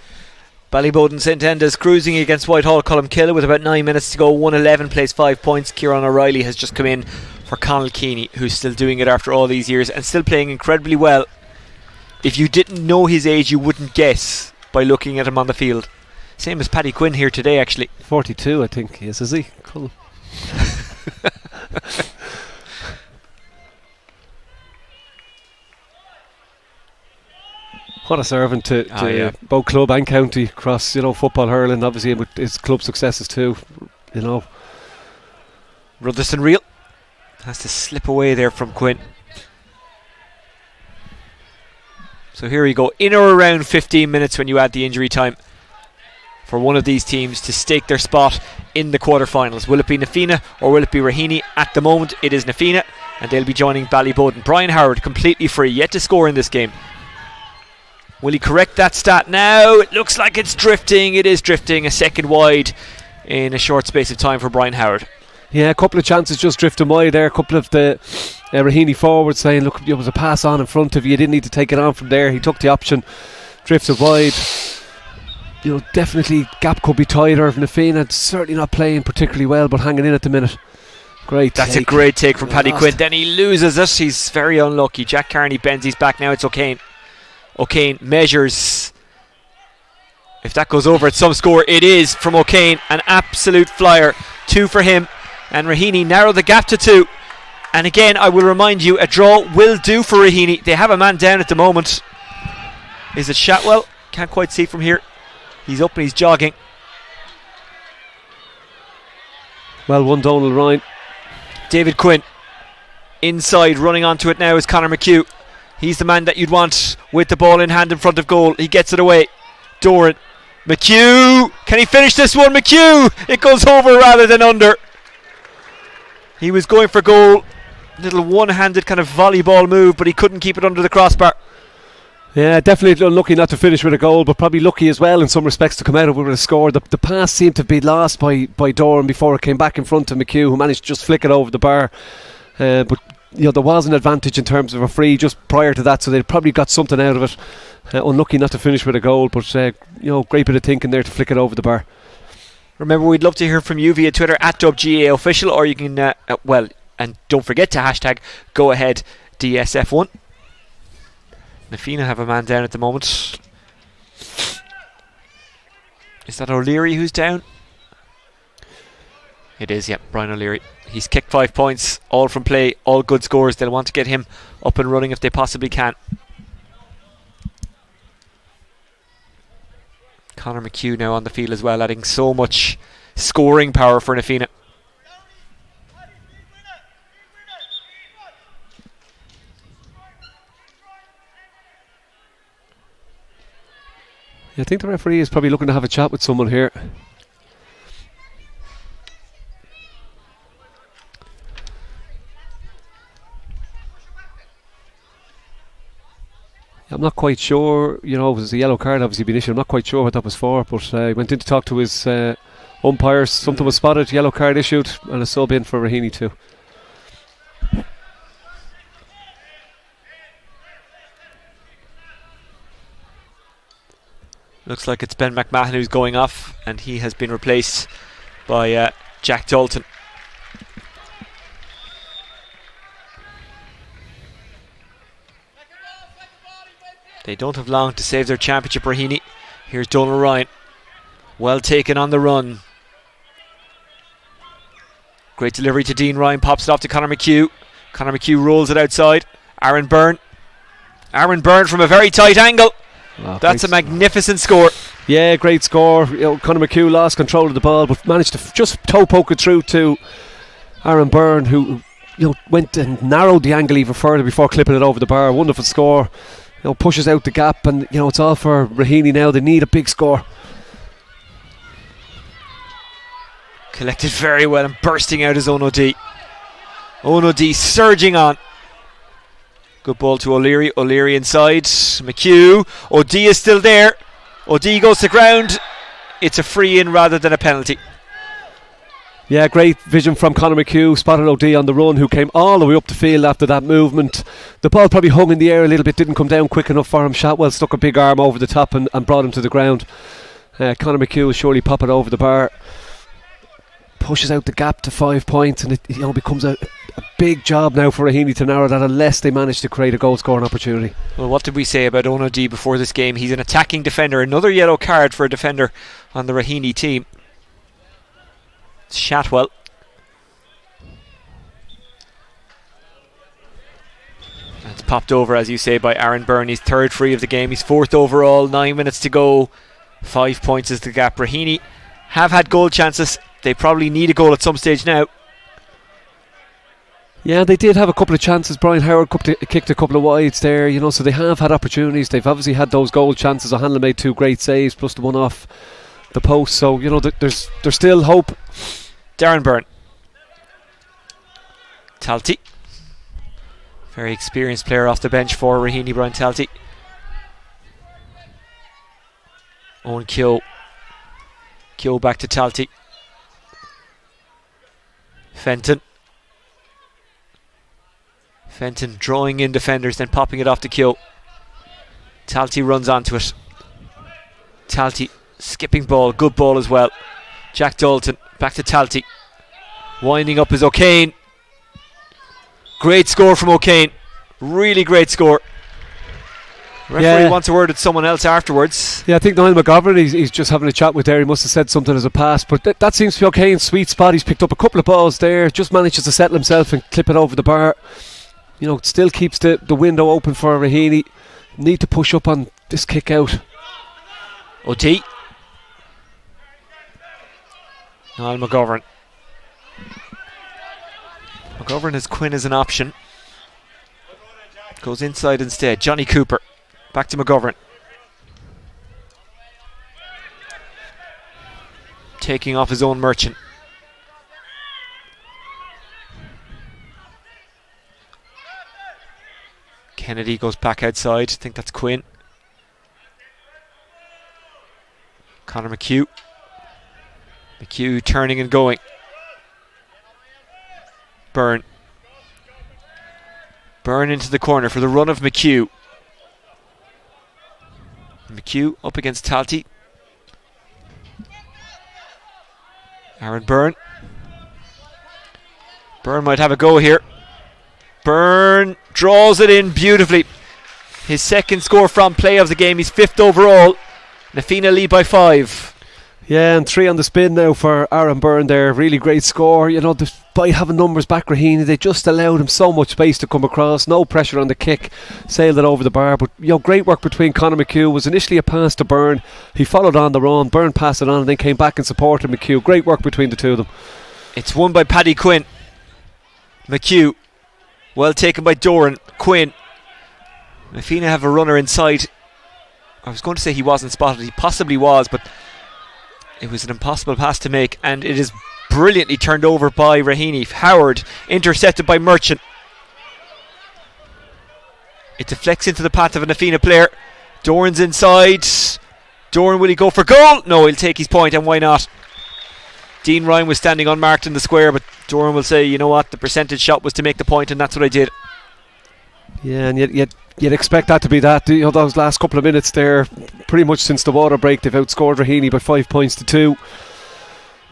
Ballyboden St Enda's cruising against Whitehall Columkilla with about 9 minutes to go. 111 plays 5 points. Kieran O'Reilly has just come in for Conall Keeney, who's still doing it after all these years and still playing incredibly well. If you didn't know his age, you wouldn't guess by looking at him on the field. Same as Paddy Quinn here today, actually. 42, I think he is he? Cool. What a servant to both club and county across, football hurling, obviously with his club successes too, Rutherson Reel has to slip away there from Quinn. So here we go, in or around 15 minutes when you add the injury time for one of these teams to stake their spot in the quarterfinals. Will it be Na Fianna or will it be Raheny? At the moment it is Na Fianna, and they'll be joining Ballyboden. Brian Howard completely free, yet to score in this game. Will he correct that stat now? It looks like it's drifting. It is drifting. A second wide in a short space of time for Brian Howard. Yeah, a couple of chances just drifting wide there. A couple of the Raheny forwards saying, look, there was a pass on in front of you. You didn't need to take it on from there. He took the option, drifted wide. Definitely gap could be tighter. Na Fianna certainly not playing particularly well, but hanging in at the minute. Great That's take. A great take from Paddy Quinn. Then he loses it. He's very unlucky. Jack Carney bends his back. Now it's O'Kane. O'Kane measures. If that goes over at some score, it is from O'Kane. An absolute flyer. 2 for him. And Raheny narrow the gap to 2. And again, I will remind you, a draw will do for Raheny. They have a man down at the moment. Is it Shatwell? Can't quite see from here. He's up and he's jogging. Well, one Donald Ryan. David Quinn. Inside, running onto it now is Conor McHugh. He's the man that you'd want with the ball in hand in front of goal. He gets it away. Doran. McHugh! Can he finish this one? McHugh! It goes over rather than under. He was going for goal. Little one-handed kind of volleyball move, but he couldn't keep it under the crossbar. Yeah, definitely unlucky not to finish with a goal, but probably lucky as well in some respects to come out of it with a score. The pass seemed to be lost by Doran before it came back in front of McHugh, who managed to just flick it over the bar. But there was an advantage in terms of a free just prior to that, so they probably got something out of it. Unlucky not to finish with a goal, but great bit of thinking there to flick it over the bar. Remember, we'd love to hear from you via Twitter at DubGAOfficial, or you can and don't forget to hashtag Go Ahead DSF1. Na Fianna have a man down at the moment. Is that O'Leary who's down? It is, yeah, Brian O'Leary. He's kicked 5 points, all from play, all good scores. They'll want to get him up and running if they possibly can. Conor McHugh now on the field as well, adding so much scoring power for Na Fianna. I think the referee is probably looking to have a chat with someone here. I'm not quite sure, it was a yellow card obviously being issued. I'm not quite sure what that was for, but he went in to talk to his umpires. Something was spotted, yellow card issued, and a sub in for Raheny too. Looks like it's Ben McMahon who's going off, and he has been replaced by Jack Dalton. They don't have long to save their championship, Raheny. Here's Donal Ryan. Well taken on the run. Great delivery to Dean Ryan. Pops it off to Conor McHugh. Conor McHugh rolls it outside. Aaron Byrne. Aaron Byrne from a very tight angle. Wow, that's a magnificent score. Yeah, great score. Conor McHugh lost control of the ball, but managed to just toe poke it through to Aaron Byrne, who went and narrowed the angle even further before clipping it over the bar. Wonderful score. Pushes out the gap, and it's all for Raheny now. They need a big score. Collected very well and bursting out his own OD. Own OD surging on. Good ball to O'Leary. O'Leary inside. McHugh. OD is still there. OD goes to ground. It's a free in rather than a penalty. Yeah, great vision from Conor McHugh. Spotted OD on the run, who came all the way up the field after that movement. The ball probably hung in the air a little bit, didn't come down quick enough for him. Shotwell stuck a big arm over the top and brought him to the ground. Conor McHugh will surely pop it over the bar. Pushes out the gap to 5 points, and it becomes a big job now for Raheny to narrow that, unless they manage to create a goal scoring opportunity. Well, what did we say about Ono D before this game? He's an attacking defender. Another yellow card for a defender on the Raheny team. Shotwell. It's popped over, as you say, by Aaron Byrne. He's third free of the game. He's fourth overall. 9 minutes to go. 5 points is the gap. Raheny have had goal chances. They probably need a goal at some stage now. Yeah, they did have a couple of chances. Brian Howard kicked a couple of wides there, so they have had opportunities. They've obviously had those goal chances. O'Hanlon made 2 great saves, plus the one off the post. So, there's still hope. Darren Byrne. Talty. Very experienced player off the bench for Raheny, Brian Talty. Owen Keogh. Keogh back to Talty. Fenton. Fenton drawing in defenders, then popping it off to Keogh. Talty runs onto it. Talty skipping ball, good ball as well. Jack Dalton back to Talty. Winding up is O'Kane. Great score from O'Kane. Really great score. Referee wants a word with someone else afterwards. Yeah, I think Niall McGovern, he's just having a chat with there. He must have said something as a pass, but that seems to be O'Kane's sweet spot. He's picked up a couple of balls there, just manages to settle himself and clip it over the bar. It still keeps the window open for Raheny. Need to push up on this kick out. OT. Niall McGovern. McGovern has Quinn as an option. Goes inside instead. Johnny Cooper. Back to McGovern. Taking off his own Merchant. Kennedy goes back outside. I think that's Quinn. Conor McHugh. McHugh turning and going. Byrne. Byrne into the corner for the run of McHugh. McHugh up against Talty. Aaron Byrne. Byrne might have a go here. Byrne draws it in beautifully. His second score from play of the game. He's 5th overall. Na Fianna lead by 5. Yeah, and 3 on the spin now for Aaron Byrne there. Really great score. By having numbers back, Raheny, they just allowed him so much space to come across. No pressure on the kick. Sailed it over the bar. But, great work between Conor McHugh. It was initially a pass to Byrne. He followed on the run. Byrne passed it on and then came back and supported McHugh. Great work between the two of them. It's won by Paddy Quinn. McHugh. Well taken by Doran. Quinn. Na Fianna have a runner inside. I was going to say he wasn't spotted. He possibly was, but it was an impossible pass to make, and it is brilliantly turned over by Raheny. Howard intercepted by Merchant. It deflects into the path of a Na Fianna player. Doran's inside. Doran, will he go for goal? No, he'll take his point, and why not? Dean Ryan was standing unmarked in the square, but Doran will say, you know what, the percentage shot was to make the point, and that's what I did. Yeah, and you'd expect that to be that. Those last couple of minutes there, pretty much since the water break, they've outscored Raheny by 5 points to 2.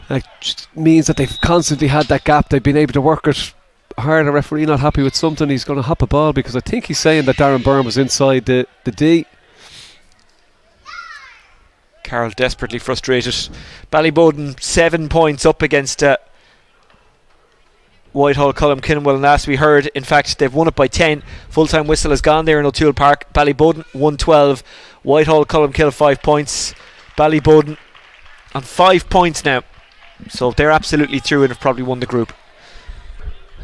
That just means that they've constantly had that gap. They've been able to work it hard. A referee not happy with something, he's going to hop a ball, because I think he's saying that Darren Byrne was inside the D. Carroll desperately frustrated. Ballyboden 7 points up against Whitehall Colm Kinwell, and last we heard, in fact, they've won it by 10. Full-time whistle has gone there in O'Toole Park. Ballyboden 1-12. Whitehall Colmkill 5 points. Ballyboden on 5 points now, so they're absolutely through and have probably won the group.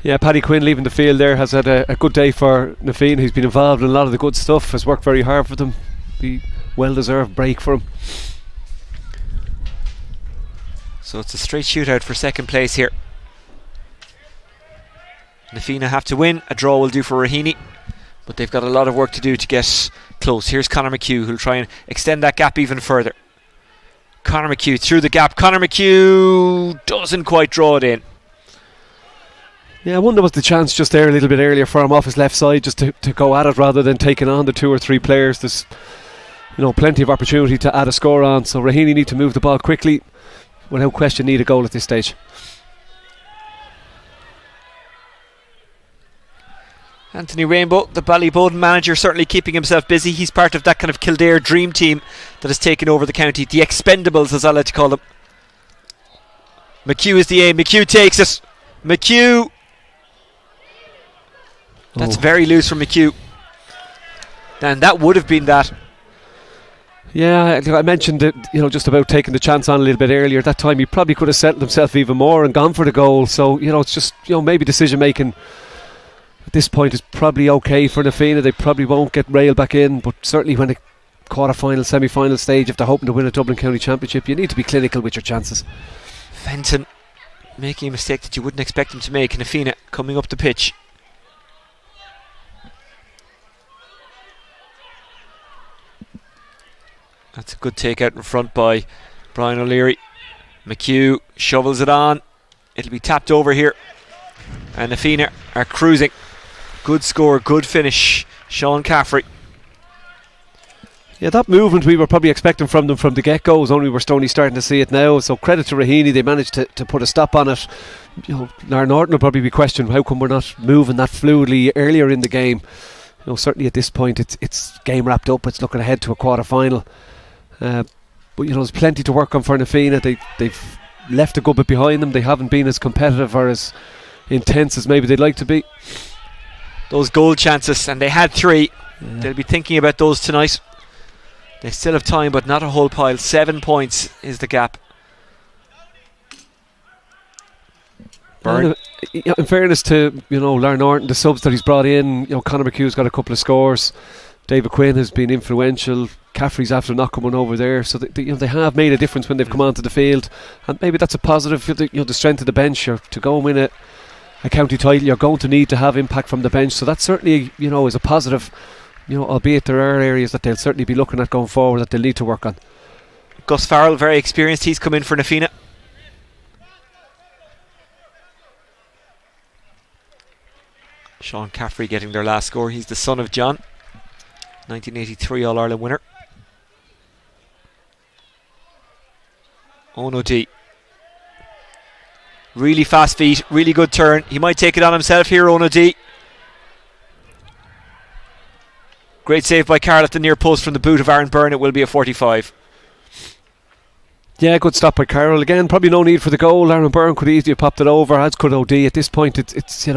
Yeah, Paddy Quinn leaving the field there has had a good day for Na Fianna. He's been involved in a lot of the good stuff, has worked very hard for them. Be well deserved break for him. So it's a straight shootout for second place here. Na Fianna have to win. A draw will do for Raheny, but they've got a lot of work to do to get close. Here's Conor McHugh, who'll try and extend that gap even further. Conor McHugh through the gap. Conor McHugh doesn't quite draw it in. Yeah, I wonder was the chance just there a little bit earlier for him off his left side, just to go at it rather than taking on the 2 or 3 players. There's plenty of opportunity to add a score on, so Raheny need to move the ball quickly. Without question need a goal at this stage. Anthony Rainbow, the Ballyboden manager, certainly keeping himself busy. He's part of that kind of Kildare dream team that has taken over the county. The Expendables, as I like to call them. McHugh is the aim. McHugh takes it. McHugh. That's very loose from McHugh. And that would have been that. Yeah, I mentioned it, just about taking the chance on a little bit earlier. That time he probably could have settled himself even more and gone for the goal. So, it's just, maybe decision making at this point is probably okay for Na Fianna. They probably won't get railed back in, but certainly when a quarter-final, semi-final stage, if they're hoping to win a Dublin County Championship, you need to be clinical with your chances. Fenton making a mistake that you wouldn't expect him to make. Na Fianna coming up the pitch. That's a good take out in front by Brian O'Leary. McHugh shovels it on. It'll be tapped over here. And Na Fianna are cruising. Good score, good finish. Sean Caffrey. Yeah, that movement we were probably expecting from them from the get-go, only we're only starting to see it now. So credit to Raheny, they managed to put a stop on it. Lar Norton will probably be questioned, how come we're not moving that fluidly earlier in the game? Certainly at this point it's game wrapped up. It's looking ahead to a quarter-final. But there's plenty to work on for Na Fianna. They've left a good bit behind them. They haven't been as competitive or as intense as maybe they'd like to be. Those goal chances, and they had 3. They'll be thinking about those tonight. They still have time, but not a whole pile. 7 points is the gap. In fairness to Lar Norton, the subs that he's brought in, Conor McHugh's got a couple of scores. David Quinn has been influential. Caffrey's after not coming over there, so they have made a difference when they've come onto the field, and maybe that's a positive. The strength of the bench, to go and win a county title, you're going to need to have impact from the bench. So that certainly is a positive. Albeit there are areas that they'll certainly be looking at going forward that they'll need to work on. Gus Farrell, very experienced. He's come in for Na Fianna. Sean Caffrey getting their last score. He's the son of John, 1983 All-Ireland winner. Ono D. Really fast feet, really good turn. He might take it on himself here, Ono D. Great save by Carl at the near post from the boot of Aaron Byrne. It will be a 45. Yeah, good stop by Carroll. Again, probably no need for the goal. Aaron Byrne could easily have popped it over, as could OD. At this point, it's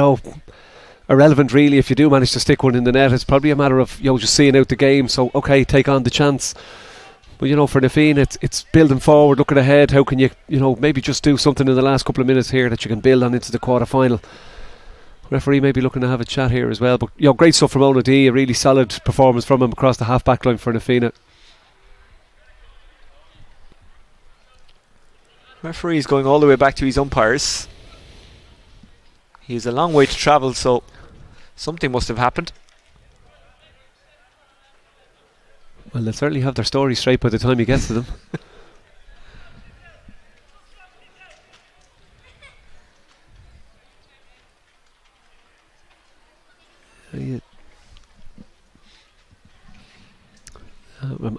irrelevant really if you do manage to stick one in the net. It's probably a matter of just seeing out the game. So okay, take on the chance. But for Na Fianna, it's building forward, looking ahead. How can you maybe just do something in the last couple of minutes here that you can build on into the quarter final? Referee may be looking to have a chat here as well. But great stuff from Ono D. A really solid performance from him across the half back line for Na Fianna. Referee is going all the way back to his umpires. He has a long way to travel, so something must have happened. Well, they'll certainly have their story straight by the time he gets to them.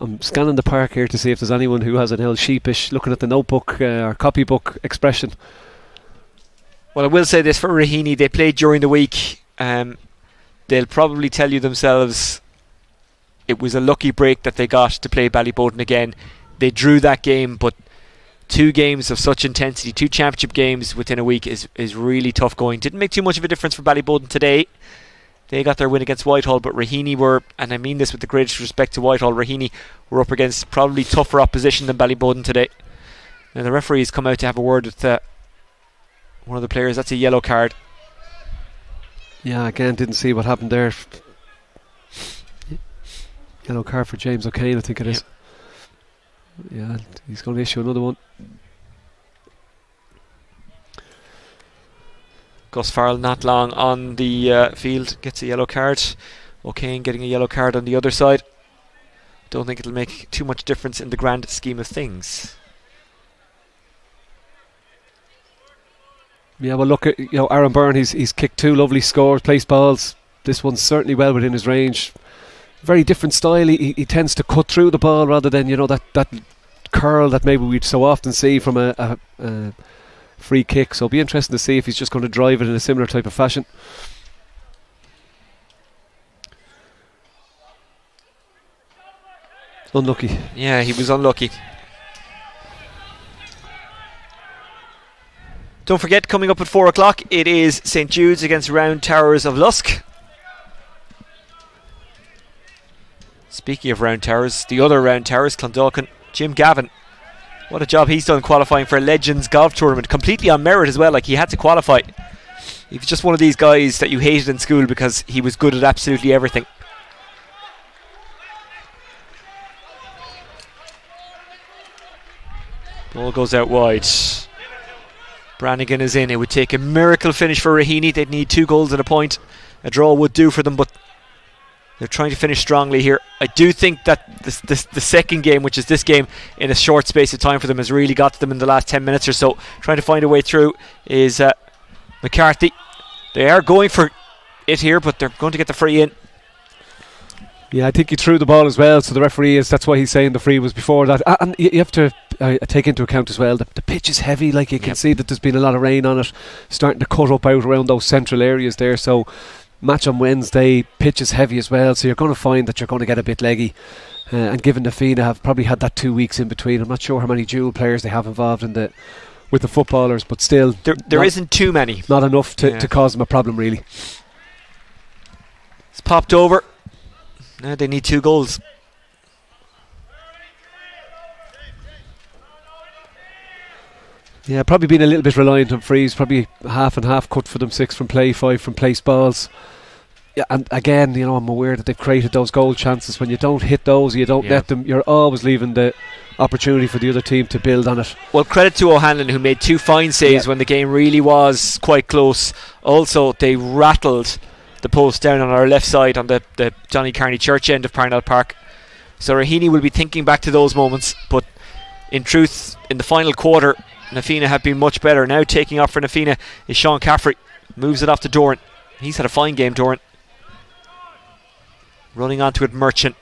I'm scanning the park here to see if there's anyone who has an L sheepish, looking at the notebook or copybook expression. Well, I will say this for Raheny, they played during the week. They'll probably tell you themselves it was a lucky break that they got to play Ballyboden again. They drew that game, but 2 games of such intensity, 2 championship games within a week is really tough going. Didn't make too much of a difference for Ballyboden today. They got their win against Whitehall, but Raheny were, and I mean this with the greatest respect to Whitehall, Raheny were up against probably tougher opposition than Ballyboden today. Now the referee's come out to have a word with one of the players. That's a yellow card. Yeah, again, didn't see what happened there. Yellow card for James O'Kane, I think it is. Yeah, he's going to issue another one. Gus Farrell not long on the field, gets a yellow card. O'Kane getting a yellow card on the other side. Don't think it'll make too much difference in the grand scheme of things. Yeah, well, look at Aaron Byrne. He's kicked 2 lovely scores, placed balls. This one's certainly well within his range. Very different style. He tends to cut through the ball rather than that curl that maybe we'd so often see from a free kick. So it'll be interesting to see if he's just going to drive it in a similar type of fashion. Unlucky. Yeah, he was unlucky. Don't forget, coming up at 4 o'clock, it is St Jude's against Round Towers of Lusk. Speaking of Round Towers, the other Round Towers, Clondalkin, Jim Gavin. What a job he's done qualifying for a Legends Golf Tournament. Completely on merit as well, like he had to qualify. He was just one of these guys that you hated in school because he was good at absolutely everything. Ball goes out wide. Brannigan is in. It would take a miracle finish for Raheny. They'd need 2 goals and a point. A draw would do for them, but they're trying to finish strongly here. I do think that the second game, which is this game, in a short space of time for them, has really got to them in the last 10 minutes or so. Trying to find a way through is McCarthy. They are going for it here, but they're going to get the free in. Yeah, I think he threw the ball as well, so the referee that's why he's saying the free was before that. And you have to take into account as well, the pitch is heavy, like you can see that there's been a lot of rain on it, starting to cut up out around those central areas there. So match on Wednesday, pitch is heavy as well, so you're going to find that you're going to get a bit leggy. And given Na Fianna have probably had that 2 weeks in between, I'm not sure how many dual players they have involved with the footballers, but still there isn't too many. Not enough to cause them a problem, really. It's popped over. Now they need 2 goals. Yeah, probably been a little bit reliant on frees. Probably half and half cut for them. 6 from play, 5 from placed balls. Yeah, and again, I'm aware that they've created those goal chances. When you don't hit those, you don't net them, you're always leaving the opportunity for the other team to build on it. Well, credit to O'Hanlon, who made 2 fine saves when the game really was quite close. Also, they rattled the post down on our left side on the Johnny Carney Church end of Parnell Park. So Raheny will be thinking back to those moments, but in truth, in the final quarter, Na Fianna have been much better. Now taking off for Na Fianna is Sean Caffrey. Moves it off to Doran. He's had a fine game, Doran. Running onto it, Merchant.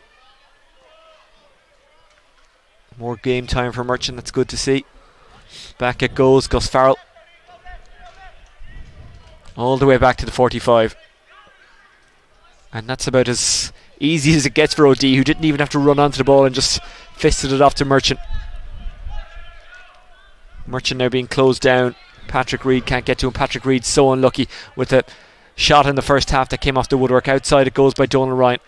More game time for Merchant, that's good to see. Back it goes, Gus Farrell. All the way back to the 45. And that's about as easy as it gets for OD, who didn't even have to run onto the ball and just fisted it off to Merchant. Merchant now being closed down. Patrick Reed can't get to him. Patrick Reed so unlucky with a shot in the first half that came off the woodwork. Outside it goes by Donal Ryan.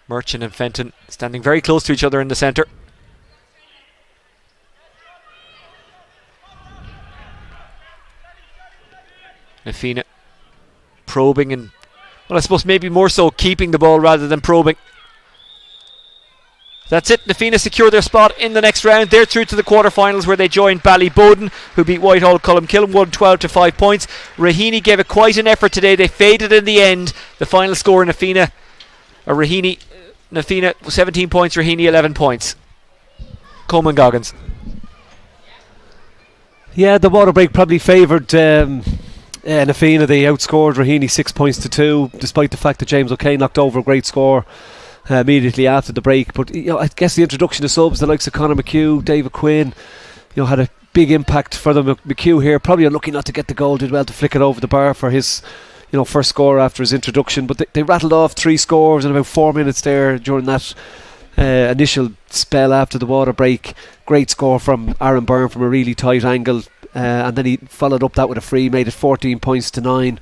Merchant and Fenton standing very close to each other in the centre. Na Fianna probing and, well, I suppose maybe more so keeping the ball rather than probing. That's it. Na Fianna secure their spot in the next round. They're through to the quarterfinals where they joined Ballyboden, who beat Whitehall Cullenkillen 1-12 to 5 points. Raheny gave it quite an effort today. They faded in the end. The final score, Na Fianna 17 points, Raheny 11 points. Coleman Goggins. Yeah, the water break probably favoured Na Fianna. They outscored Raheny 6 points to 2, despite the fact that James O'Kane knocked over a great score immediately after the break. But I guess the introduction of subs, the likes of Conor McHugh, David Quinn, had a big impact for them. McHugh here probably unlucky not to get the goal. Did well to flick it over the bar for his first score after his introduction. But they rattled off 3 scores in about 4 minutes there during that initial spell after the water break. Great score from Aaron Byrne from a really tight angle, and then he followed up that with a free, made it 14 points to 9.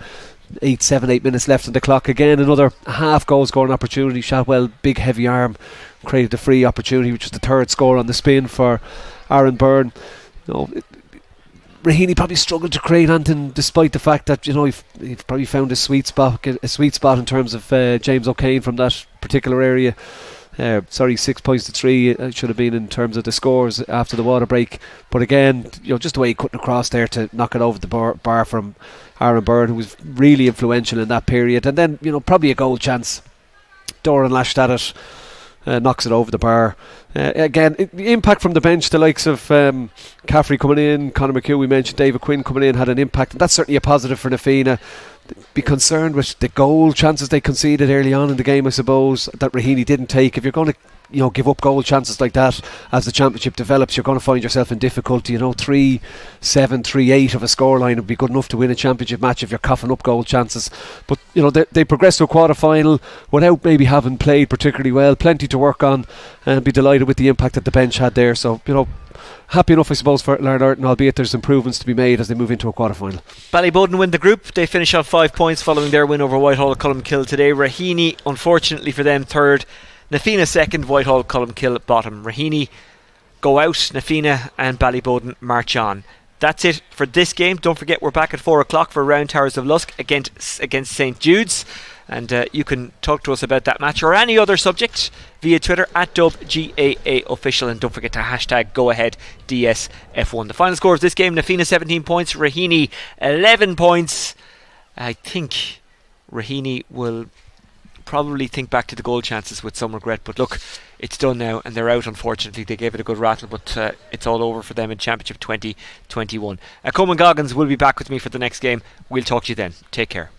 8 minutes left on the clock. Again, another half goal scoring opportunity. Shotwell, big heavy arm, created a free opportunity, which was the 3rd score on the spin for Aaron Byrne. Raheny probably struggled to create anything, despite the fact that he've probably found a sweet spot in terms of James O'Kane from that particular area. Sorry, 6 points to 3. It should have been in terms of the scores after the water break. But again, just the way he cutting across there to knock it over the bar from Aaron Byrne, who was really influential in that period. And then, probably a goal chance. Doran lashed at it. Knocks it over the bar. Again, the impact from the bench, the likes of Caffrey coming in, Conor McHugh, we mentioned, David Quinn coming in, had an impact, and that's certainly a positive for Na Fianna. Be concerned with the goal chances they conceded early on in the game, I suppose, that Raheny didn't take. If you're going to give up goal chances like that as the championship develops, you're going to find yourself in difficulty. 3-7, 3-8 of a scoreline would be good enough to win a championship match if you're coughing up goal chances. But they progressed to a quarter-final without maybe having played particularly well. Plenty to work on, and be delighted with the impact that the bench had there. So happy enough, I suppose, for Larnarton, albeit there's improvements to be made as they move into a quarter-final. Ballyboden win the group. They finish on 5 points following their win over Whitehall Culumkill today. Raheny, unfortunately for them, third. Na Fianna second, Whitehall Culumkill bottom. Raheny go out, Na Fianna and Ballyboden march on. That's it for this game. Don't forget, we're back at 4 o'clock for Round Towers of Lusk against St Jude's. And you can talk to us about that match or any other subject via Twitter at DubGAA Official. And don't forget to hashtag Go Ahead DSF1. The final score of this game: Na Fianna 17 points, Raheny 11 points. I think Raheny will probably think back to the goal chances with some regret, but look, it's done now and they're out. Unfortunately, they gave it a good rattle, but it's all over for them in Championship 2021. Coleman Goggins will be back with me for the next game. We'll talk to you then. Take care.